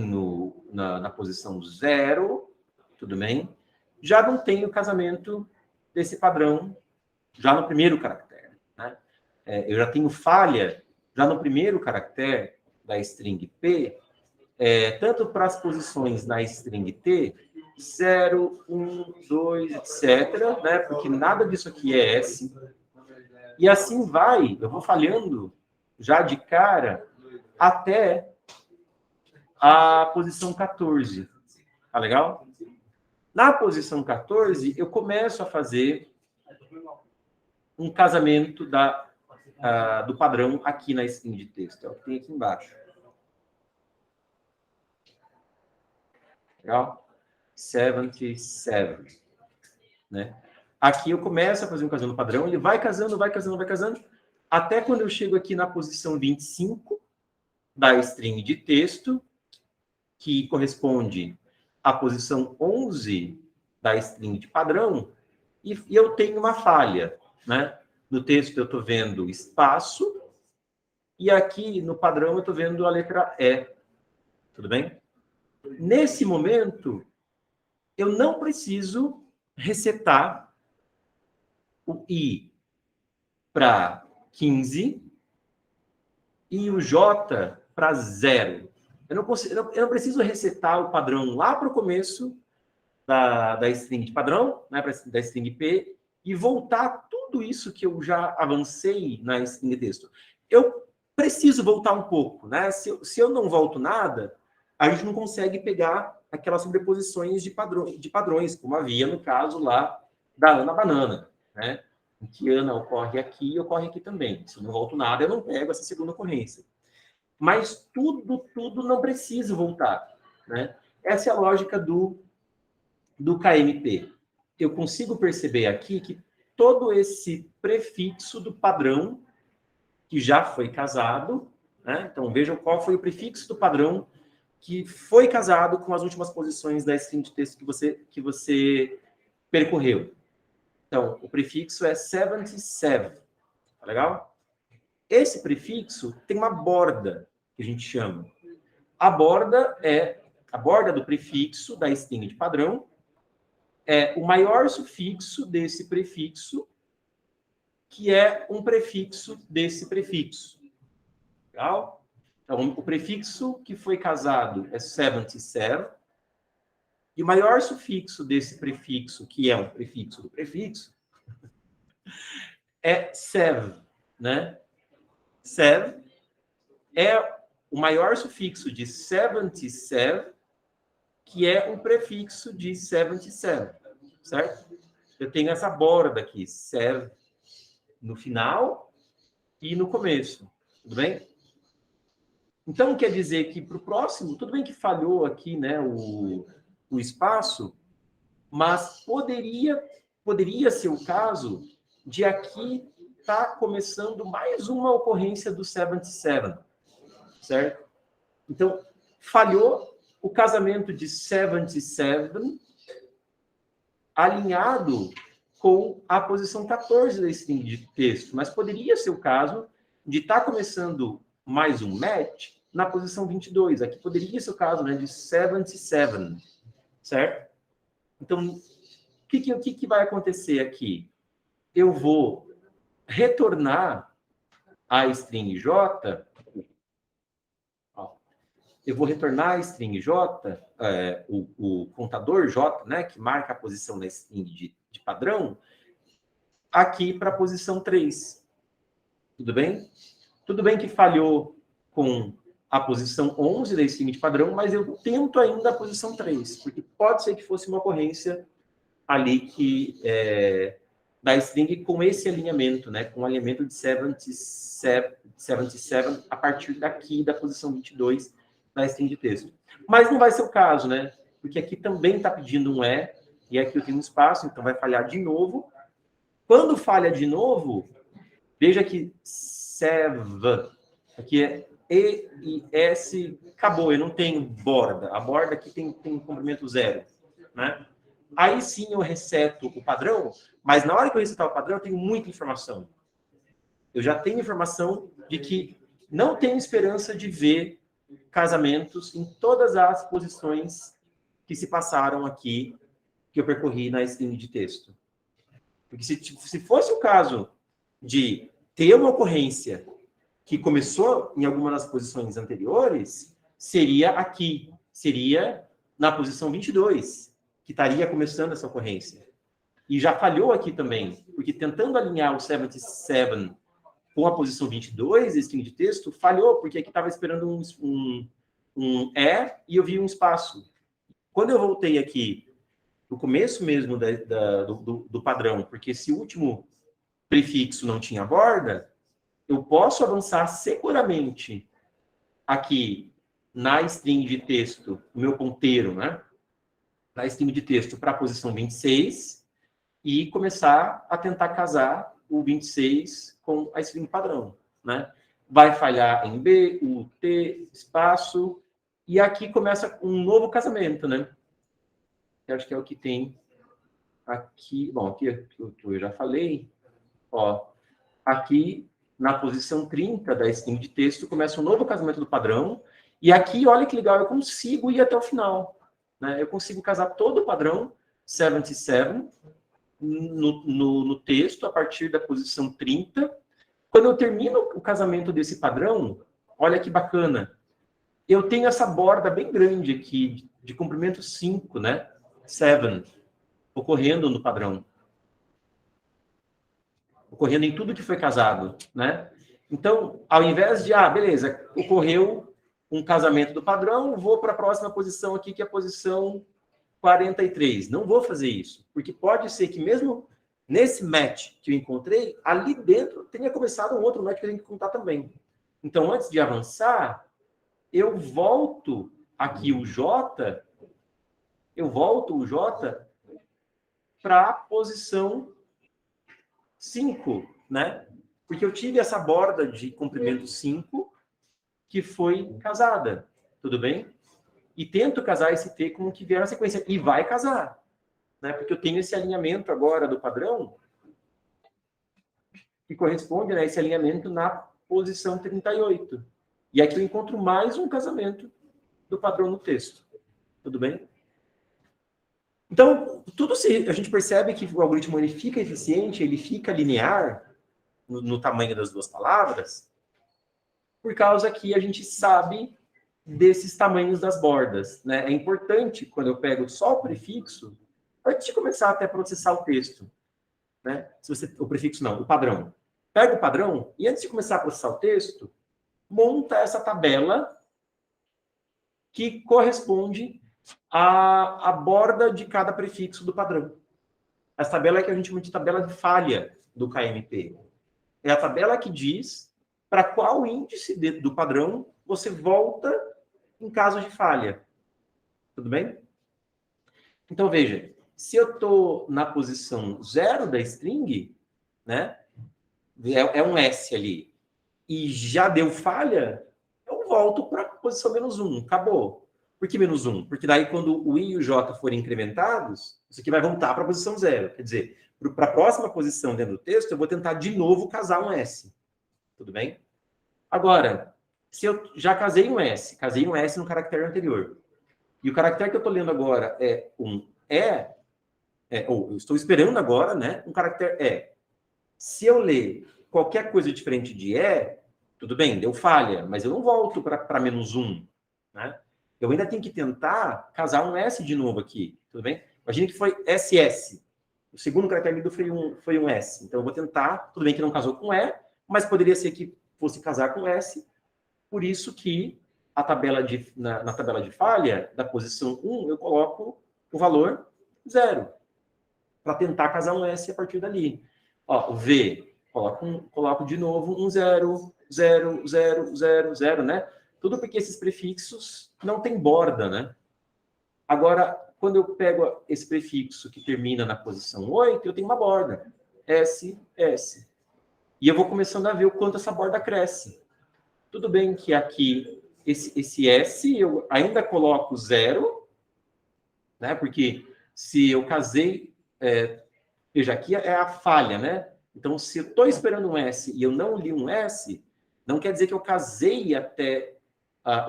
na posição 0, tudo bem? Já não tem o casamento desse padrão já no primeiro caractere. Né? Eu já tenho falha já no primeiro caractere da string P, tanto para as posições na string T, 0, 1, 2, etc., né? Porque nada disso aqui é S. E assim vai, eu vou falhando já de cara até a posição 14. Tá legal? Na posição 14, eu começo a fazer um casamento do padrão aqui na string de texto. É o que tem aqui embaixo. Legal? 77. Né? Aqui eu começo a fazer um casamento padrão, ele vai casando, até quando eu chego aqui na posição 25 da string de texto, que corresponde à posição 11 da string de padrão, e eu tenho uma falha. Né? No texto eu estou vendo espaço, e aqui no padrão eu estou vendo a letra E. Tudo bem? Nesse momento, eu não preciso resetar o I para 15 e o J para 0. Eu não preciso resetar o padrão lá para o começo da string de padrão, né, da string P, e voltar tudo isso que eu já avancei na string de texto. Eu preciso voltar um pouco. Né? Se eu não volto nada, a gente não consegue pegar aquelas sobreposições de padrões, como havia no caso lá da Ana Banana, né? Em que Ana ocorre aqui e ocorre aqui também. Se eu não volto nada, eu não pego essa segunda ocorrência. Mas tudo não precisa voltar. Né? Essa é a lógica do KMP. Eu consigo perceber aqui que todo esse prefixo do padrão que já foi casado, né? Então vejam qual foi o prefixo do padrão que foi casado com as últimas posições da string de texto que você percorreu. Então, o prefixo é 77. Tá legal? Esse prefixo tem uma borda, que a gente chama. A borda do prefixo da string de padrão é o maior sufixo desse prefixo, que é um prefixo desse prefixo. Legal? Então, o prefixo que foi casado é 77, e o maior sufixo desse prefixo, que é um prefixo do prefixo, é sev, né? Sev é o maior sufixo de 77, que é um prefixo de 77, certo? Eu tenho essa borda aqui, sev, no final e no começo, tudo bem? Então, quer dizer que para o próximo, tudo bem que falhou aqui, né, o espaço, mas poderia ser o caso de aqui estar começando mais uma ocorrência do 77, certo? Então, falhou o casamento de 77 alinhado com a posição 14 da string de texto, mas poderia ser o caso de estar começando mais um match na posição 22. Aqui poderia ser o caso, né, de 77, certo? Então, o que vai acontecer aqui? Eu vou retornar a string J, eu vou retornar a string J, o contador J, né, que marca a posição da string de padrão, aqui para a posição 3. Tudo bem? Tudo bem que falhou com a posição 11 da string de padrão, mas eu tento ainda a posição 3, porque pode ser que fosse uma ocorrência ali que da string com esse alinhamento, né, com o alinhamento de 77 a partir daqui da posição 22 da string de texto. Mas não vai ser o caso, né? Porque aqui também está pedindo um e aqui eu tenho um espaço, então vai falhar de novo. Quando falha de novo, veja que aqui é E e S, acabou, eu não tenho borda. A borda aqui tem comprimento 0, né? Aí sim eu reseto o padrão, mas na hora que eu resetar o padrão, eu tenho muita informação. Eu já tenho informação de que não tenho esperança de ver casamentos em todas as posições que se passaram aqui, que eu percorri na string de texto. Porque se fosse o caso de ter uma ocorrência que começou em alguma das posições anteriores, seria aqui, seria na posição 22, que estaria começando essa ocorrência. E já falhou aqui também, porque tentando alinhar o 77 com a posição 22, a string de texto, falhou, porque aqui estava esperando um e eu vi um espaço. Quando eu voltei aqui, no começo mesmo do padrão, porque esse último prefixo não tinha borda, eu posso avançar seguramente aqui na string de texto, o meu ponteiro, né? Na string de texto para a posição 26 e começar a tentar casar o 26 com a string padrão, né? Vai falhar em B, U, T, espaço, e aqui começa um novo casamento, né? Eu acho que é o que tem aqui. Bom, aqui eu já falei. Ó, aqui na posição 30 da string de texto começa um novo casamento do padrão. E aqui, olha que legal, eu consigo ir até o final, né? Eu consigo casar todo o padrão 77 no texto a partir da posição 30. Quando eu termino o casamento desse padrão, olha que bacana. Eu tenho essa borda bem grande aqui, de comprimento 5, né? 7, ocorrendo no padrão. Ocorrendo em tudo que foi casado, né? Então, ao invés de, beleza, ocorreu um casamento do padrão, vou para a próxima posição aqui, que é a posição 43. Não vou fazer isso, porque pode ser que mesmo nesse match que eu encontrei, ali dentro tenha começado um outro match que eu tenho que contar também. Então, antes de avançar, eu volto aqui o J para a posição 5, né? Porque eu tive essa borda de comprimento 5 que foi casada, tudo bem? E tento casar esse T com o que vier na sequência. E vai casar, né? Porque eu tenho esse alinhamento agora do padrão que corresponde a esse alinhamento na posição 38. E aqui eu encontro mais um casamento do padrão no texto. Tudo bem? Então, a gente percebe que o algoritmo ele fica eficiente, ele fica linear no tamanho das duas palavras, por causa que a gente sabe desses tamanhos das bordas, né? É importante, quando eu pego só o prefixo, antes de começar até a processar o texto, né? O prefixo não, o padrão. Pega o padrão e antes de começar a processar o texto, monta essa tabela que corresponde à borda de cada prefixo do padrão. Essa tabela é que a gente chama de tabela de falha do KMP. É a tabela que diz para qual índice do padrão você volta em caso de falha. Tudo bem? Então, veja, se eu estou na posição 0 da string, né, é um S ali, e já deu falha, eu volto para a posição menos 1. Acabou. Por que menos 1? Porque daí, quando o I e o J forem incrementados, isso aqui vai voltar para a posição 0. Quer dizer, para a próxima posição dentro do texto, eu vou tentar de novo casar um S. Tudo bem? Agora, se eu já casei um S no caractere anterior, e o caractere que eu estou lendo agora é um ou eu estou esperando agora, né, um caractere E. Se eu ler qualquer coisa diferente de E, tudo bem, deu falha, mas eu não volto para menos 1, né? Eu ainda tenho que tentar casar um S de novo aqui, tudo bem? Imagina que foi SS. O segundo caractere lido foi um S. Então, eu vou tentar, tudo bem que não casou com E, mas poderia ser que fosse casar com S. Por isso que a tabela na tabela de falha, da posição 1, eu coloco o valor 0, para tentar casar um S a partir dali. Ó, o V, coloco de novo um 0, 0, 0, 0, 0, né? Tudo porque esses prefixos não tem borda, né? Agora, quando eu pego esse prefixo que termina na posição 8, eu tenho uma borda. S, S. E eu vou começando a ver o quanto essa borda cresce. Tudo bem que aqui, esse S, eu ainda coloco 0, né? Porque se eu casei... veja, aqui é a falha, né? Então, se eu estou esperando um S e eu não li um S, não quer dizer que eu casei até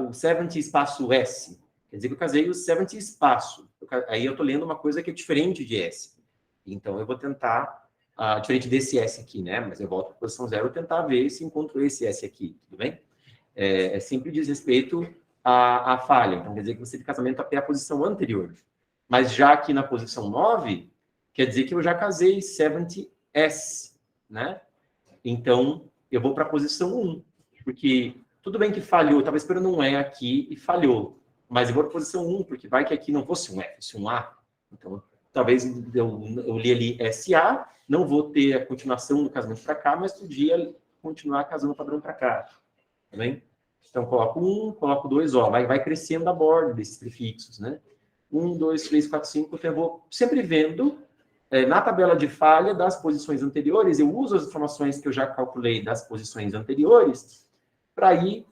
o 70 espaço S. Quer dizer que eu casei o 70 espaço. Aí eu estou lendo uma coisa que é diferente de S. Então, eu vou tentar, diferente desse S aqui, né? Mas eu volto para a posição 0 tentar ver se encontro esse S aqui, tudo bem? Sempre diz respeito à falha. Então, quer dizer que você tem casamento até a posição anterior. Mas já aqui na posição 9, quer dizer que eu já casei 70S, né? Então, eu vou para a posição 1, porque tudo bem que falhou, estava esperando um E aqui e falhou, mas eu vou para a posição 1, porque vai que aqui não fosse um E, fosse um A. Então, talvez eu li ali SA, não vou ter a continuação do casamento para cá, mas podia continuar casando o padrão para cá. Tá bem? Então, coloco 1, coloco 2, ó, vai crescendo a borda desses prefixos, né? 1, 2, 3, 4, 5, então eu vou sempre vendo na tabela de falha das posições anteriores, eu uso as informações que eu já calculei das posições anteriores para ir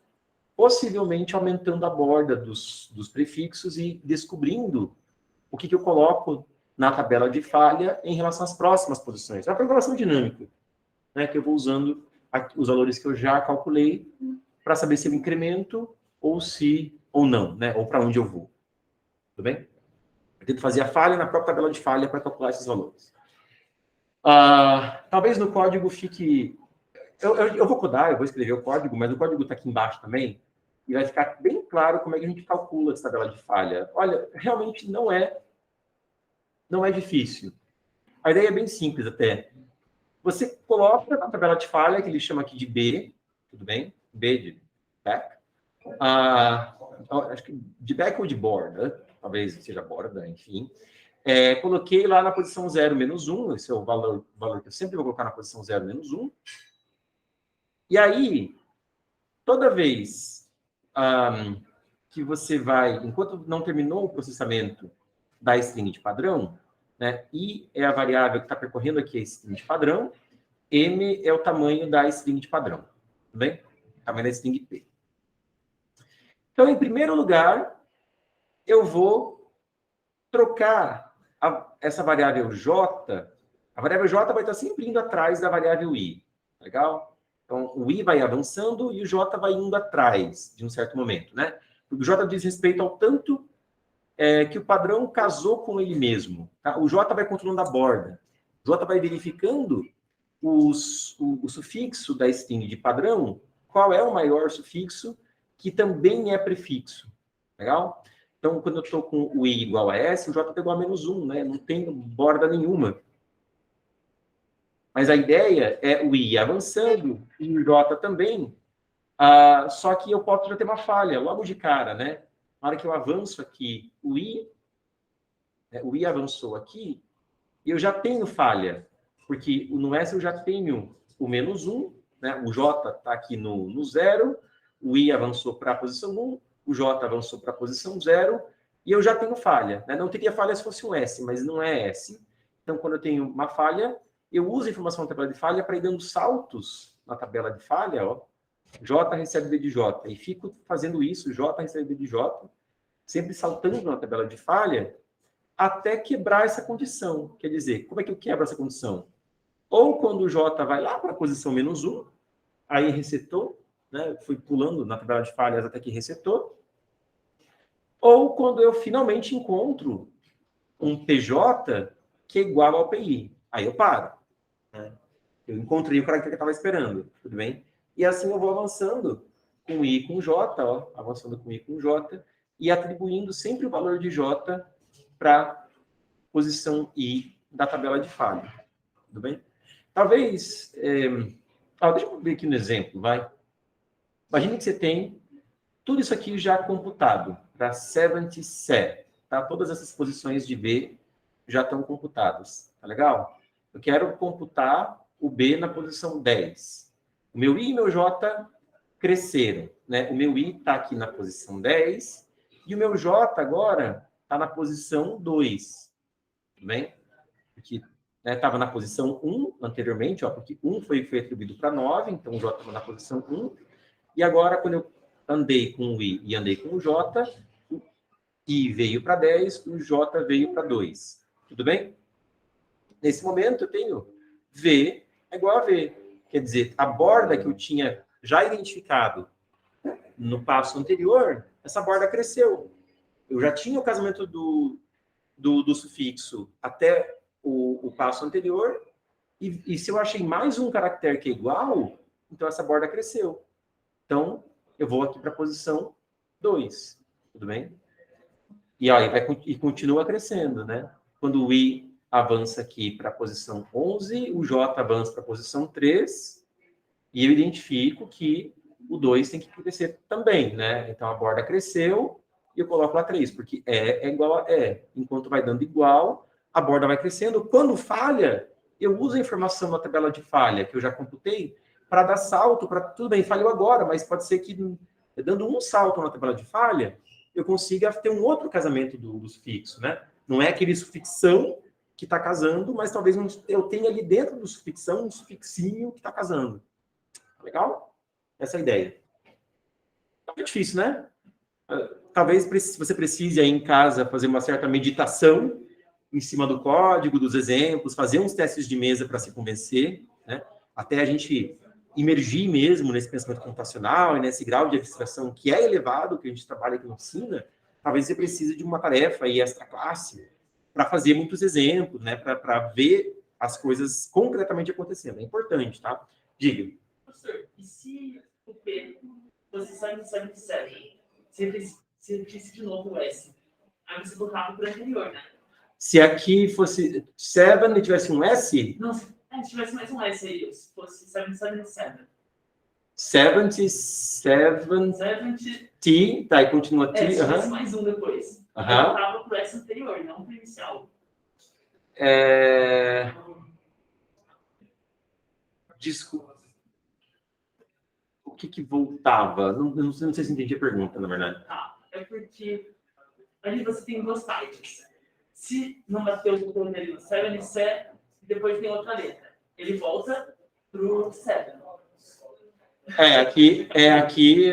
possivelmente aumentando a borda dos prefixos e descobrindo o que eu coloco na tabela de falha em relação às próximas posições. É uma programação dinâmica, né, que eu vou usando os valores que eu já calculei para saber se eu incremento ou não, né, ou para onde eu vou. Tudo bem? Eu tento fazer a falha na própria tabela de falha para calcular esses valores. Talvez no código fique... Eu vou codar, eu vou escrever o código, mas o código está aqui embaixo também, e vai ficar bem claro como é que a gente calcula essa tabela de falha. Olha, realmente não é difícil. A ideia é bem simples até. Você coloca na tabela de falha, que ele chama aqui de B, tudo bem? B de back. Acho que de back ou de borda, talvez seja borda, enfim. Coloquei lá na posição 0, menos 1, esse é o valor que eu sempre vou colocar na posição 0, menos 1. E aí, toda vez que você vai, enquanto não terminou o processamento da string de padrão, né, I é a variável que está percorrendo aqui a string de padrão, M é o tamanho da string de padrão, tudo bem? O tamanho da string P. Então, em primeiro lugar, eu vou trocar essa variável J. A variável J vai estar sempre indo atrás da variável I. Legal? Então, o I vai avançando e o J vai indo atrás de um certo momento, né? Porque o J diz respeito ao tanto que o padrão casou com ele mesmo. Tá? O J vai controlando a borda. O J vai verificando o sufixo da string de padrão, qual é o maior sufixo que também é prefixo. Legal? Então, quando eu estou com o I igual a S, o J pegou a menos 1, né? Não tem borda nenhuma. Mas a ideia é o I avançando e o J também. Só que eu posso já ter uma falha logo de cara, né? Na hora que eu avanço aqui, o I avançou aqui, e eu já tenho falha. Porque no S eu já tenho o menos 1, né? O J está aqui no 0, o I avançou para a posição 1, o J avançou para a posição 0, e eu já tenho falha. Né? Não teria falha se fosse um S, mas não é S. Então, quando eu tenho uma falha, eu uso a informação da tabela de falha para ir dando saltos na tabela de falha, ó, J recebe B de J. E fico fazendo isso, J recebe B de J, sempre saltando na tabela de falha, até quebrar essa condição. Quer dizer, como é que eu quebro essa condição? Ou quando o J vai lá para a posição -1, aí resetou, né? Fui pulando na tabela de falhas até que resetou. Ou quando eu finalmente encontro um PJ que é igual ao PI. Aí eu paro. Né? Eu encontrei o caractere que eu estava esperando. Tudo bem? E assim eu vou avançando com I e com J, ó, avançando com I e com J, e atribuindo sempre o valor de J para posição I da tabela de falha. Tudo bem? Talvez... deixa eu ver aqui no exemplo, vai. Imagine que você tem tudo isso aqui já computado para 70 set. Tá? Todas essas posições de B já estão computadas. Tá legal? Eu quero computar o B na posição 10. O meu I e meu J cresceram. Né? O meu I está aqui na posição 10 e o meu J agora está na posição 2. Tudo bem? Porque estava na posição 1 anteriormente, ó, porque 1 foi atribuído para 9, então o J estava na posição 1. E agora, quando eu andei com o I e andei com o J, o I veio para 10, o J veio para 2. Tudo bem? Nesse momento, eu tenho V é igual a V. Quer dizer, a borda que eu tinha já identificado no passo anterior, essa borda cresceu. Eu já tinha o casamento do sufixo até o passo anterior, e se eu achei mais um caractere que é igual, então essa borda cresceu. Então, eu vou aqui para a posição 2, tudo bem? E aí e continua crescendo, né? Quando o I avança aqui para a posição 11, o J avança para a posição 3, e eu identifico que o 2 tem que crescer também, né? Então, a borda cresceu, e eu coloco lá 3, porque é igual a E. Enquanto vai dando igual, a borda vai crescendo. Quando falha, eu uso a informação na tabela de falha, que eu já computei, para dar salto, para tudo bem, falhou agora, mas pode ser que, dando um salto na tabela de falha, eu consiga ter um outro casamento do sufixo, né? Não é aquele sufixão que está casando, mas talvez eu tenha ali dentro do sufixão um sufixinho que está casando. Legal? Essa é a ideia. É difícil, né? Talvez você precise aí em casa fazer uma certa meditação em cima do código, dos exemplos, fazer uns testes de mesa para se convencer, né? Até a gente imergir mesmo nesse pensamento computacional e nesse grau de abstração que é elevado, que a gente trabalha aqui na oficina. Talvez você precise de uma tarefa aí extra classe para fazer muitos exemplos, né? Para ver as coisas concretamente acontecendo. É importante, tá? Diga. Professor, e se o P fosse 777, se repetisse de novo o S, aí você voltava para o anterior, né? Se aqui fosse 7 e tivesse um S? Não, se tivesse mais um S aí, se fosse 777. 77 T, tá, e continua T. Se tivesse mais um depois. Aí voltava para o S anterior, não para o inicial. Desculpa. O que voltava? Não sei se entendi a pergunta, na verdade. É porque ali você tem duas partes. Se não bateu o botão dele no 7, set, depois tem outra letra. Ele volta pro 7. Aqui,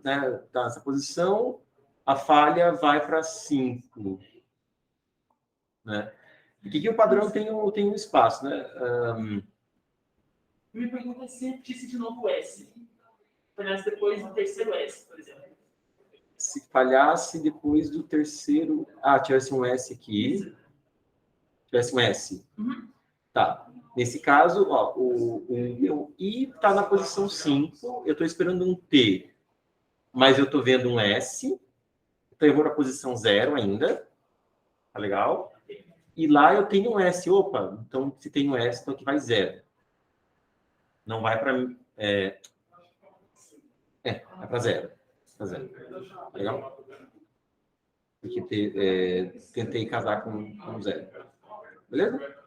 né, nessa posição, a falha vai para 5. Né? Aqui o padrão tem um espaço, né? Me pergunta se repetisse de novo o S. Falhasse depois do terceiro S, por exemplo. Se falhasse depois do terceiro... tivesse um S aqui. Tivesse um S. Uhum. Tá. Nesse caso, ó, o meu I está na posição 5. Eu estou esperando um T. Mas eu estou vendo um S. Então, eu vou na posição 0 ainda. Tá legal? E lá eu tenho um S. Opa, então, se tem um S, então aqui vai 0. Não vai para... vai para 0. Para 0. Tá legal? Porque tentei casar com 0. Beleza?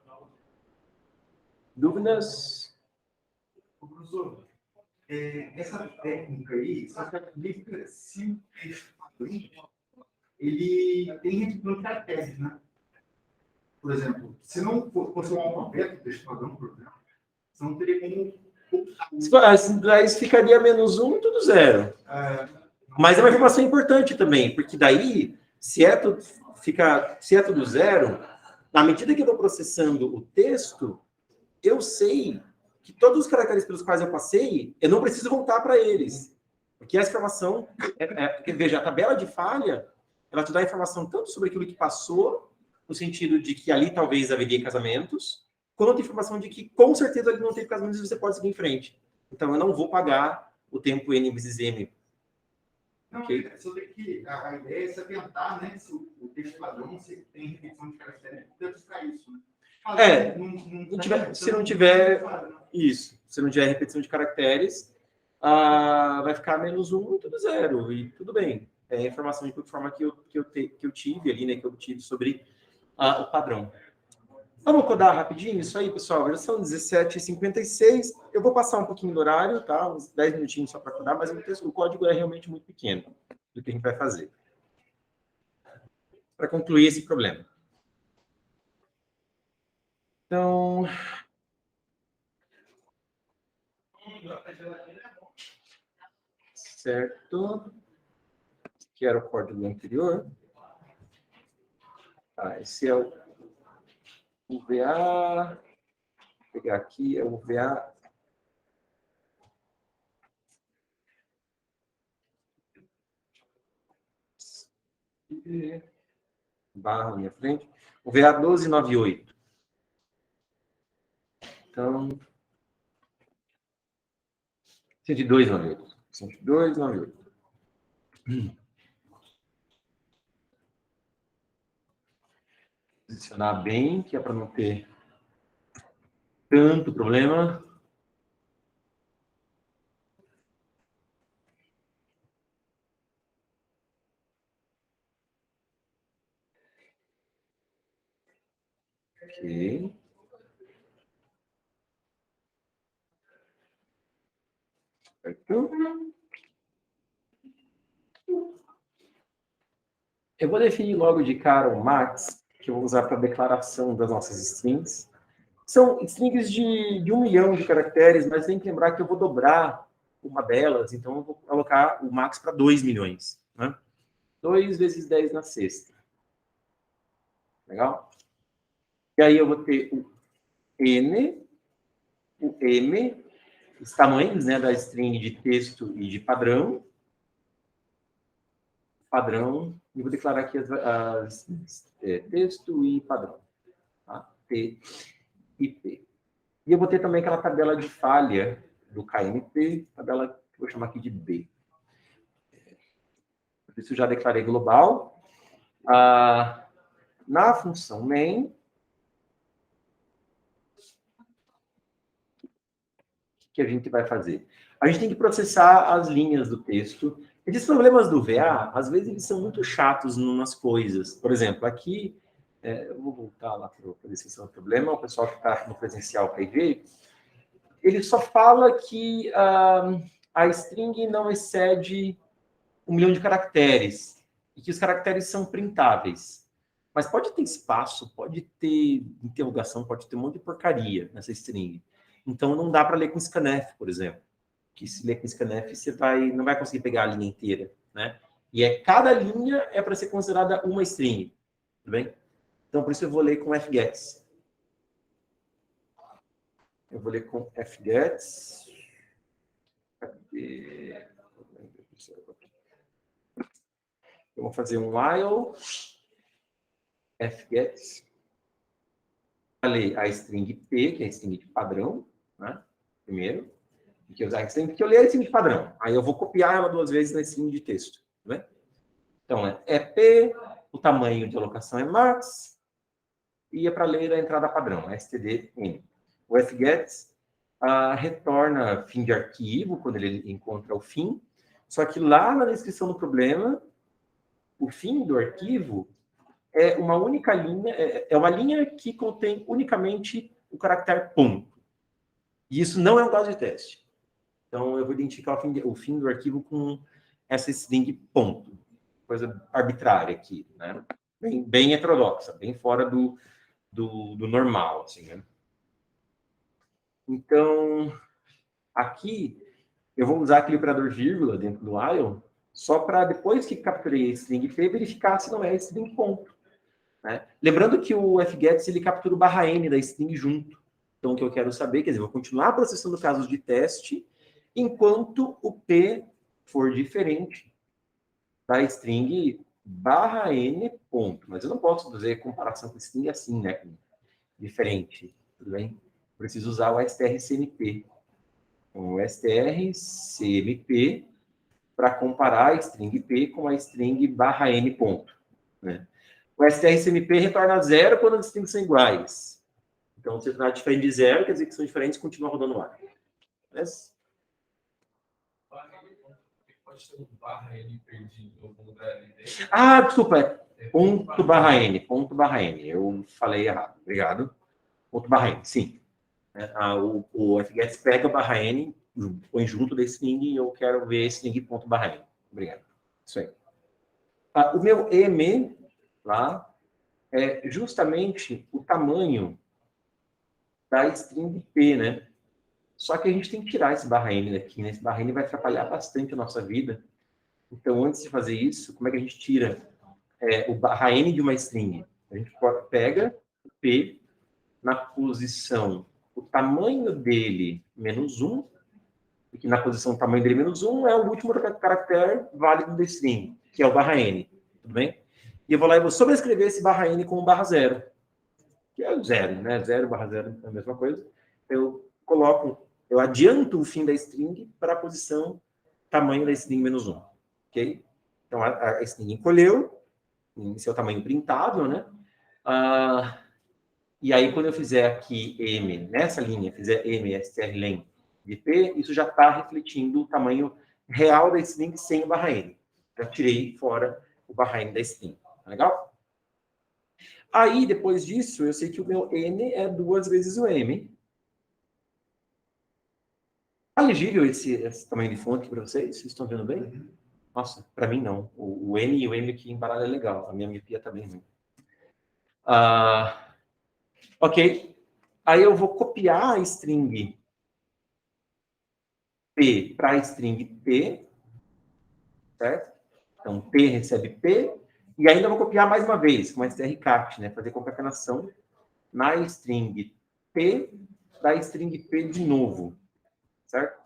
Dúvidas? Professor, essa técnica aí, só que aplica se o texto padrão, ele tem repetição de caracteres, né? Por exemplo, se não fosse um alfabeto, texto padrão, por exemplo, você não teria como Aí ficaria -1, tudo zero. Mas é uma informação importante também, porque daí, se é tudo zero, na medida que eu estou processando o texto, eu sei que todos os caracteres pelos quais eu passei, eu não preciso voltar para eles. Porque essa informação, porque, veja, a tabela de falha, ela te dá informação tanto sobre aquilo que passou, no sentido de que ali talvez haveria casamentos, quanto informação de que com certeza ali não teve casamentos e você pode seguir em frente. Então eu não vou pagar o tempo N vezes M. Não, Ok? só tem que, a ideia é você tentar, né, se o texto padrão, se tem repetição de caracteres, deve ficar isso, né? Se não tiver isso, se não tiver repetição de caracteres, vai ficar -1 e tudo zero, e tudo bem. É a informação de forma que eu tive ali, né, que eu obtive sobre o padrão. Vamos codar rapidinho isso aí, pessoal? Já são 17h56. Eu vou passar um pouquinho do horário, tá? Uns 10 minutinhos só para codar, mas o código é realmente muito pequeno do que a gente vai fazer. Para concluir esse problema. Então... Certo. Que era o código anterior. Esse é o UVA. Vou pegar aqui, é o UVA. Barra na minha frente. UVA 1298. Então, 102,98. 102,98. Posicionar bem, que é para não ter tanto problema. Ok. Certo. Eu vou definir logo de cara o max, que eu vou usar para declaração das nossas strings. São strings de 1 milhão de caracteres, mas tem que lembrar que eu vou dobrar uma delas, então eu vou colocar o max para 2 milhões. Né? 2 vezes 10 na sexta. Legal? E aí eu vou ter o N, o M, os tamanhos, né, da string de texto e de padrão. Padrão, e vou declarar aqui texto e padrão. Tá? T e P. E eu vou ter também aquela tabela de falha do KMP, tabela que eu vou chamar aqui de B. Por isso eu já declarei global. Na função main, o que a gente vai fazer? A gente tem que processar as linhas do texto. Esses problemas do VA, às vezes, eles são muito chatos em umas coisas. Por exemplo, aqui, eu vou voltar lá para a descrição do problema, o pessoal que está no presencial vai ver, ele só fala que a string não excede 1 milhão de caracteres e que os caracteres são printáveis. Mas pode ter espaço, pode ter interrogação, pode ter um monte de porcaria nessa string. Então, não dá para ler com scanf, por exemplo. Que se ler com scanf, você não vai conseguir pegar a linha inteira. Né? E cada linha é para ser considerada uma string. Tudo bem? Então, por isso eu vou ler com fgets. Eu vou ler com fgets. Eu vou fazer um while fgets. Vou ler a string p, que é a string de padrão, né? Primeiro. Porque eu ler a string de padrão. Aí eu vou copiar ela 2 vezes na string de texto. Tá vendo? Então, é p, o tamanho de alocação é max, e é para ler a entrada padrão, std_n. O fgets retorna fim de arquivo, quando ele encontra o fim, só que lá na descrição do problema, o fim do arquivo é uma única linha, é uma linha que contém unicamente o caractere ponto. E isso não é um caso de teste. Então, eu vou identificar o fim do arquivo com essa string ponto. Coisa arbitrária aqui, né? Bem heterodoxa, bem fora do normal, assim, né? Então, Aqui, eu vou usar aquele operador vírgula dentro do while, só para depois que capturei a string P, verificar se não é string ponto. Né? Lembrando que o fgets ele captura o barra n da string junto. Então, o que eu quero saber, quer dizer, vou continuar processando casos de teste, enquanto o P for diferente da string barra n ponto. Mas eu não posso fazer comparação com string assim, né? Diferente, tudo bem? Preciso usar o strcmp. O strcmp para comparar a string P com a string barra n ponto. Né? O strcmp retorna 0 quando as strings são iguais. Então, se tornar diferente de 0, quer dizer que são diferentes e continua rodando lá. Beleza? Pode ter um barra N perdido no lugar ali dentro. Ah, desculpa. Ponto barra n. Ponto barra n. Eu falei errado. Obrigado. Ponto barra n, sim. O fgets pega barra n, põe junto da string e eu quero ver string ponto barra n. Obrigado. Isso aí. O meu em lá é justamente o tamanho da string P, né? Só que a gente tem que tirar esse barra n daqui, né? Esse barra n vai atrapalhar bastante a nossa vida. Então, antes de fazer isso, como é que a gente tira o barra n de uma string? A gente pega o P na posição, o tamanho dele menos 1, porque na posição tamanho dele menos 1 é o último caractere válido da string, que é o barra n. Tudo bem? E eu vou lá e vou sobrescrever esse barra n com o barra 0, que é o 0, né? 0 barra 0 é a mesma coisa. Eu adianto o fim da string para a posição tamanho da string menos 1. Ok? Então, a string encolheu em seu tamanho printável, né? E aí, quando eu fizer aqui m, nessa linha, fizer m strlen de p, isso já está refletindo o tamanho real da string sem o barra n. Já tirei fora o barra n da string. Tá legal? Aí, depois disso, eu sei que o meu n é 2 vezes o m. Tá legível esse tamanho de fonte para vocês? Vocês estão vendo bem? Nossa, para mim não. O N e o M aqui em baralho é legal. A minha miopia tá bem ruim. Ok. Aí eu vou copiar a string P para a string P. Certo? Então, P recebe P. E ainda vou copiar mais uma vez, com strcat, né? Fazer concatenação na string P da string P de novo. Certo?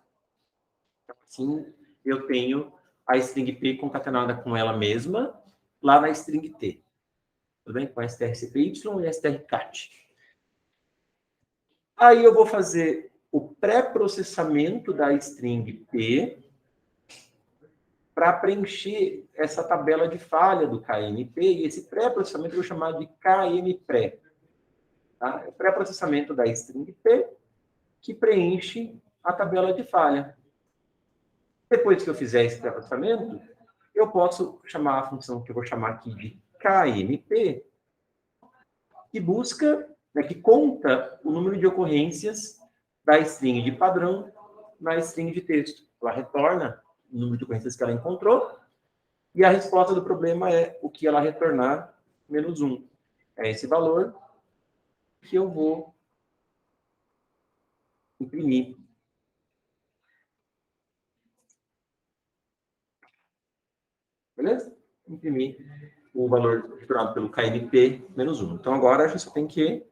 Então, assim, eu tenho a string P concatenada com ela mesma, lá na string T. Tudo bem? Com strcpy e strcat. Aí eu vou fazer o pré-processamento da string P para preencher essa tabela de falha do KMP, e esse pré-processamento eu vou chamar de KMPré. Tá? É o pré-processamento da string P que preenche a tabela de falha. Depois que eu fizer esse pré-processamento, eu posso chamar a função que eu vou chamar aqui de KMP, que busca, né, que conta o número de ocorrências da string de padrão na string de texto. Ela retorna o número de ocorrências que ela encontrou, e a resposta do problema é o que ela retornar, menos 1. É esse valor que eu vou imprimir. Beleza? Imprimir o valor retornado pelo KMP menos 1. Então, agora a gente só tem que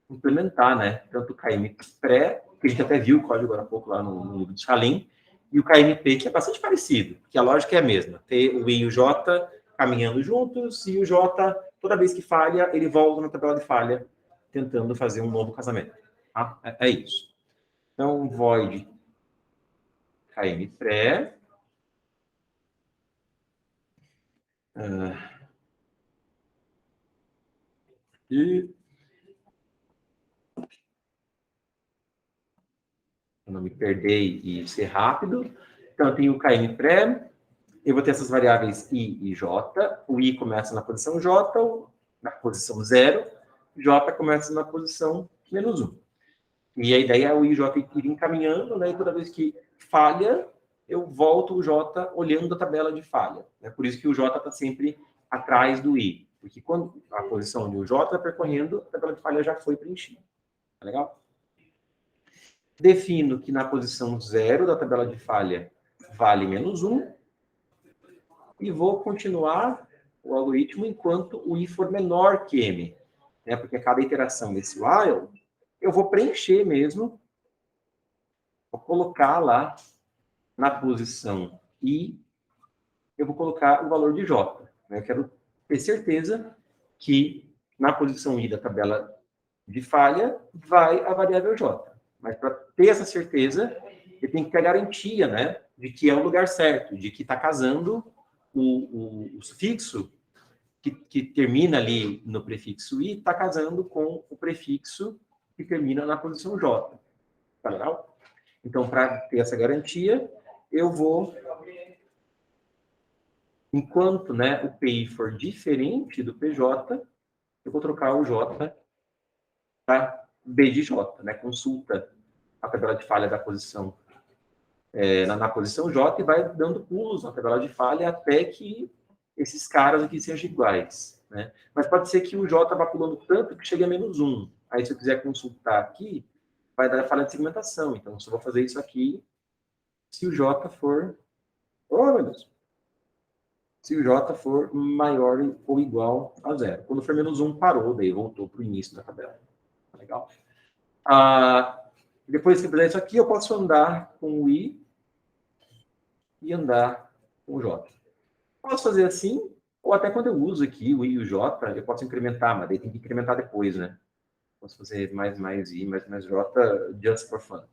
implementar, né? Tanto o KMPré, que a gente até viu o código agora há pouco lá no livro de Salim, e o KMP, que é bastante parecido, que a lógica é a mesma. Ter o I e o J caminhando juntos, e o J, toda vez que falha, ele volta na tabela de falha, tentando fazer um novo casamento. Tá? É isso. Então, void KMPré. E para não me perder e ser rápido. Então, eu tenho o KMPré, eu vou ter essas variáveis I e J. O I começa na posição J, na posição 0. J começa na posição menos 1. E a ideia é o I e J ir encaminhando, né? E toda vez que falha, eu volto o J olhando a tabela de falha. É por isso que o J está sempre atrás do I. Porque quando a posição onde o J está percorrendo, a tabela de falha já foi preenchida. Tá legal? defino que na posição 0 da tabela de falha vale menos 1, e vou continuar o algoritmo enquanto o i for menor que m, né? Porque a cada iteração desse while, eu vou preencher mesmo, vou colocar lá na posição i, eu vou colocar o valor de j, né? Eu quero ter certeza que na posição i da tabela de falha vai a variável j. Mas para ter essa certeza, eu tenho que ter a garantia, né, de que é o lugar certo, de que está casando o sufixo que termina ali no prefixo i, está casando com o prefixo que termina na posição j. Tá legal? Então, para ter essa garantia, eu vou, enquanto, né, o PI for diferente do PJ, eu vou trocar o J para B de J, né? Consulta a tabela de falha da posição na posição J e vai dando pulos na tabela de falha até que esses caras aqui sejam iguais, né? Mas pode ser que o J vá pulando tanto que chegue a menos 1. Aí, se eu quiser consultar aqui, vai dar a falha de segmentação. Então, só vou fazer isso aqui se o J for... Oh, meu Deus! Se o J for maior ou igual a 0. Quando for menos 1, parou, daí voltou para o início da tabela. Tá legal? Depois que eu fizer isso aqui, eu posso andar com o I e andar com o J. Posso fazer assim, ou até quando eu uso aqui o I e o J, eu posso incrementar, mas daí tem que incrementar depois, né? Posso fazer mais I, mais J, just for fun.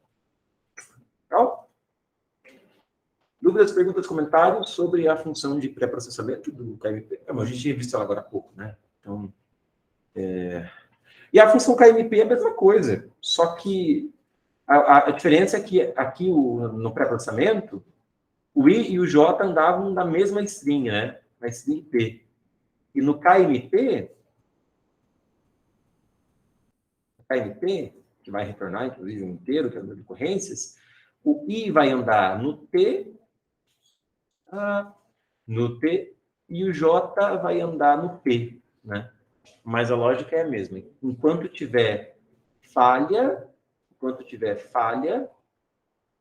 Legal? Dúvidas, perguntas, comentários sobre a função de pré-processamento do KMP? A gente tinha visto ela agora há pouco, né? Então, E a função KMP é a mesma coisa, só que a diferença é que aqui no pré-processamento, o I e o J andavam na mesma string, né? Na string P. E no KMP, que vai retornar, inclusive, um inteiro, que é o número de ocorrências, o I vai andar no T, e o J vai andar no P, né? Mas a lógica é a mesma. Enquanto tiver falha,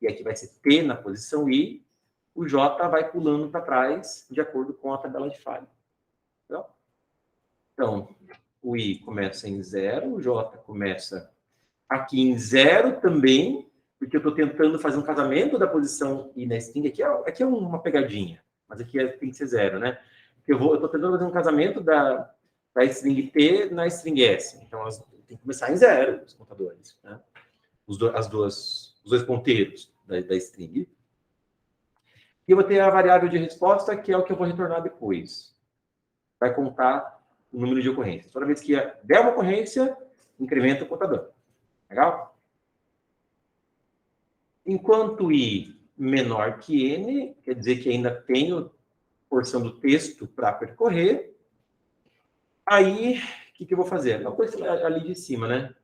e aqui vai ser T na posição I, o J vai pulando para trás de acordo com a tabela de falha. Então, o I começa em 0, o J começa aqui em 0 também, porque eu estou tentando fazer um casamento da posição I na string. Aqui é uma pegadinha, mas aqui tem que ser 0, né? Eu estou tentando fazer um casamento da string T na string S. Então, tem que começar em 0, os contadores, né? Os dois ponteiros da string. E eu vou ter a variável de resposta, que é o que eu vou retornar depois. Vai contar o número de ocorrências. Toda vez que der uma ocorrência, incrementa o contador. Legal? Enquanto I menor que N, quer dizer que ainda tenho porção do texto para percorrer, aí, o que eu vou fazer? Uma coisa ali de cima, né?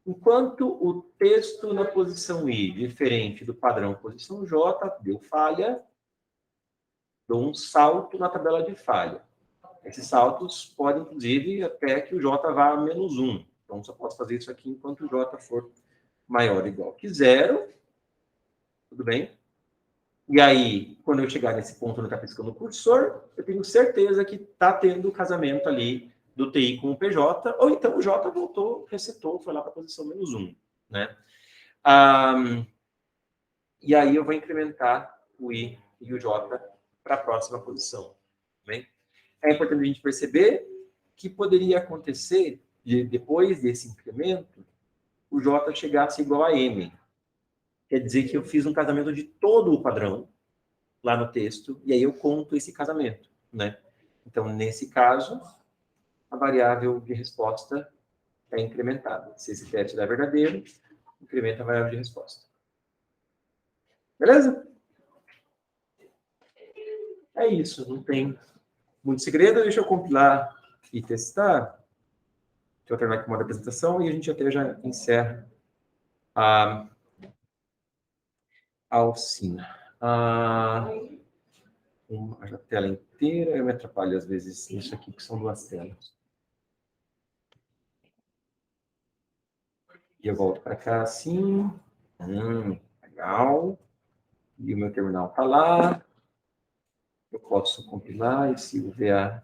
Enquanto o texto na posição I, diferente do padrão posição J, deu falha, dou um salto na tabela de falha. Esses saltos podem, inclusive, até que o J vá a menos 1. Então, só posso fazer isso aqui enquanto o J for maior ou igual que 0. Tudo bem? E aí, quando eu chegar nesse ponto onde está piscando o cursor, eu tenho certeza que está tendo o casamento ali do TI com o PJ, ou então o J voltou, resetou, foi lá para a posição menos 1. Né? E aí eu vou incrementar o I e o J para a próxima posição. Bem? É importante a gente perceber que poderia acontecer, depois desse incremento, o J chegasse igual a M. Quer dizer que eu fiz um casamento de todo o padrão lá no texto, e aí eu conto esse casamento, né? Então, nesse caso, a variável de resposta é incrementada. Se esse teste der verdadeiro, incrementa a variável de resposta. Beleza? É isso, não tem muito segredo. Deixa eu compilar e testar. Deixa eu terminar aqui uma apresentação e a gente até já encerra a oficina. A tela inteira, eu me atrapalho às vezes nisso aqui, que são 2 telas. E eu volto para cá assim. Legal. E o meu terminal está lá. Eu posso compilar esse UVA.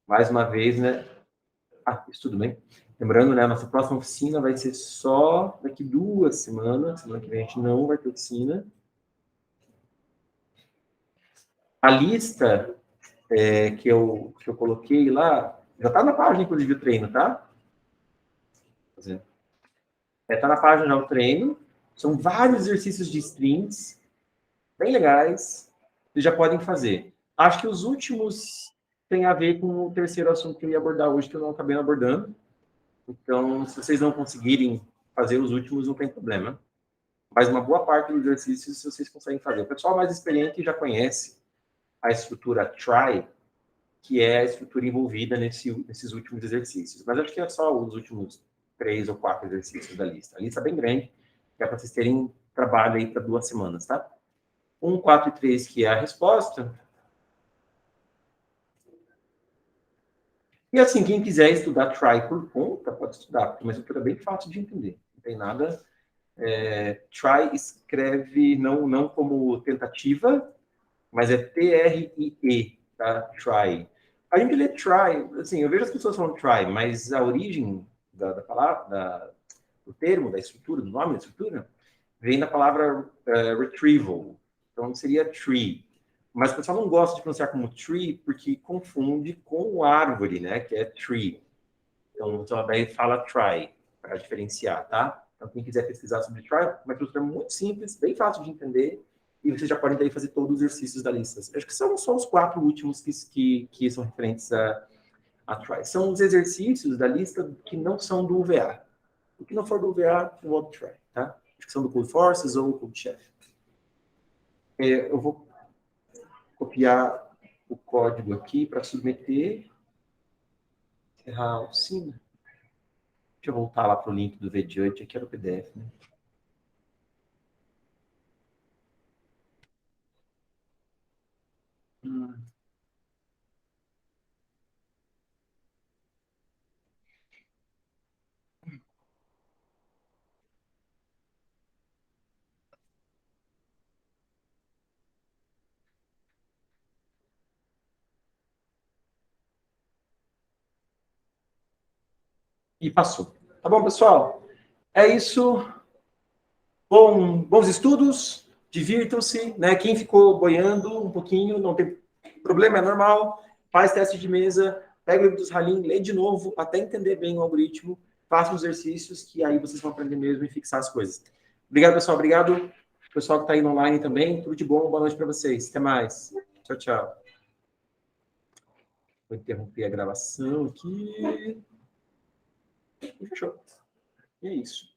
Mais uma vez, né? Isso tudo bem. Lembrando, né? A nossa próxima oficina vai ser só daqui 2 semanas. Semana que vem a gente não vai ter oficina. A lista que eu coloquei lá, já está na página, inclusive, do treino, tá? Está na página já o treino. São vários exercícios de sprints, bem legais, que já podem fazer. Acho que os últimos têm a ver com o terceiro assunto que eu ia abordar hoje, que eu não acabei abordando. Então, se vocês não conseguirem fazer os últimos, não tem problema. Mas uma boa parte dos exercícios vocês conseguem fazer. O pessoal mais experiente já conhece a estrutura TRY, que é a estrutura envolvida nesses últimos exercícios. Mas acho que é só os últimos 3 ou 4 exercícios da lista. A lista é bem grande, que é para vocês terem trabalho aí para 2 semanas, tá? 1, 4 e 3, que é a resposta. E assim, quem quiser estudar try por conta, pode estudar, porque é uma estrutura bem fácil de entender. Não tem nada. Try escreve não como tentativa, mas é T-R-I-E, tá? Try. A gente lê try, assim, eu vejo as pessoas falando try, mas a origem da palavra, do termo, da estrutura, do nome da estrutura, vem da palavra retrieval. Então, seria tree. Mas o pessoal não gosta de pronunciar como tree porque confunde com árvore, né? Que é tree. Então, você daí fala try, para diferenciar, tá? Então, quem quiser pesquisar sobre try, uma estrutura muito simples, bem fácil de entender, e vocês já podem daí fazer todos os exercícios da lista. Acho que são só os 4 últimos que são referentes a try. São os exercícios da lista que não são do UVA. O que não for do UVA, eu vou try, tá? Acho que são do Code Forces ou Code Chef. Eu vou copiar o código aqui para submeter. Encerrar a oficina. Deixa eu voltar lá para o link do VJudge, aqui era o PDF, né? E passou. Tá bom, pessoal? É isso. Bons estudos. Divirtam-se, né? Quem ficou boiando um pouquinho, não tem problema, é normal. Faz teste de mesa, pega o livro dos Halim, lê de novo, até entender bem o algoritmo. Faça os exercícios, que aí vocês vão aprender mesmo e fixar as coisas. Obrigado, pessoal. Obrigado, pessoal que está aí online também. Tudo de bom. Boa noite para vocês. Até mais. Tchau, tchau. Vou interromper a gravação aqui. E fechou. E é isso.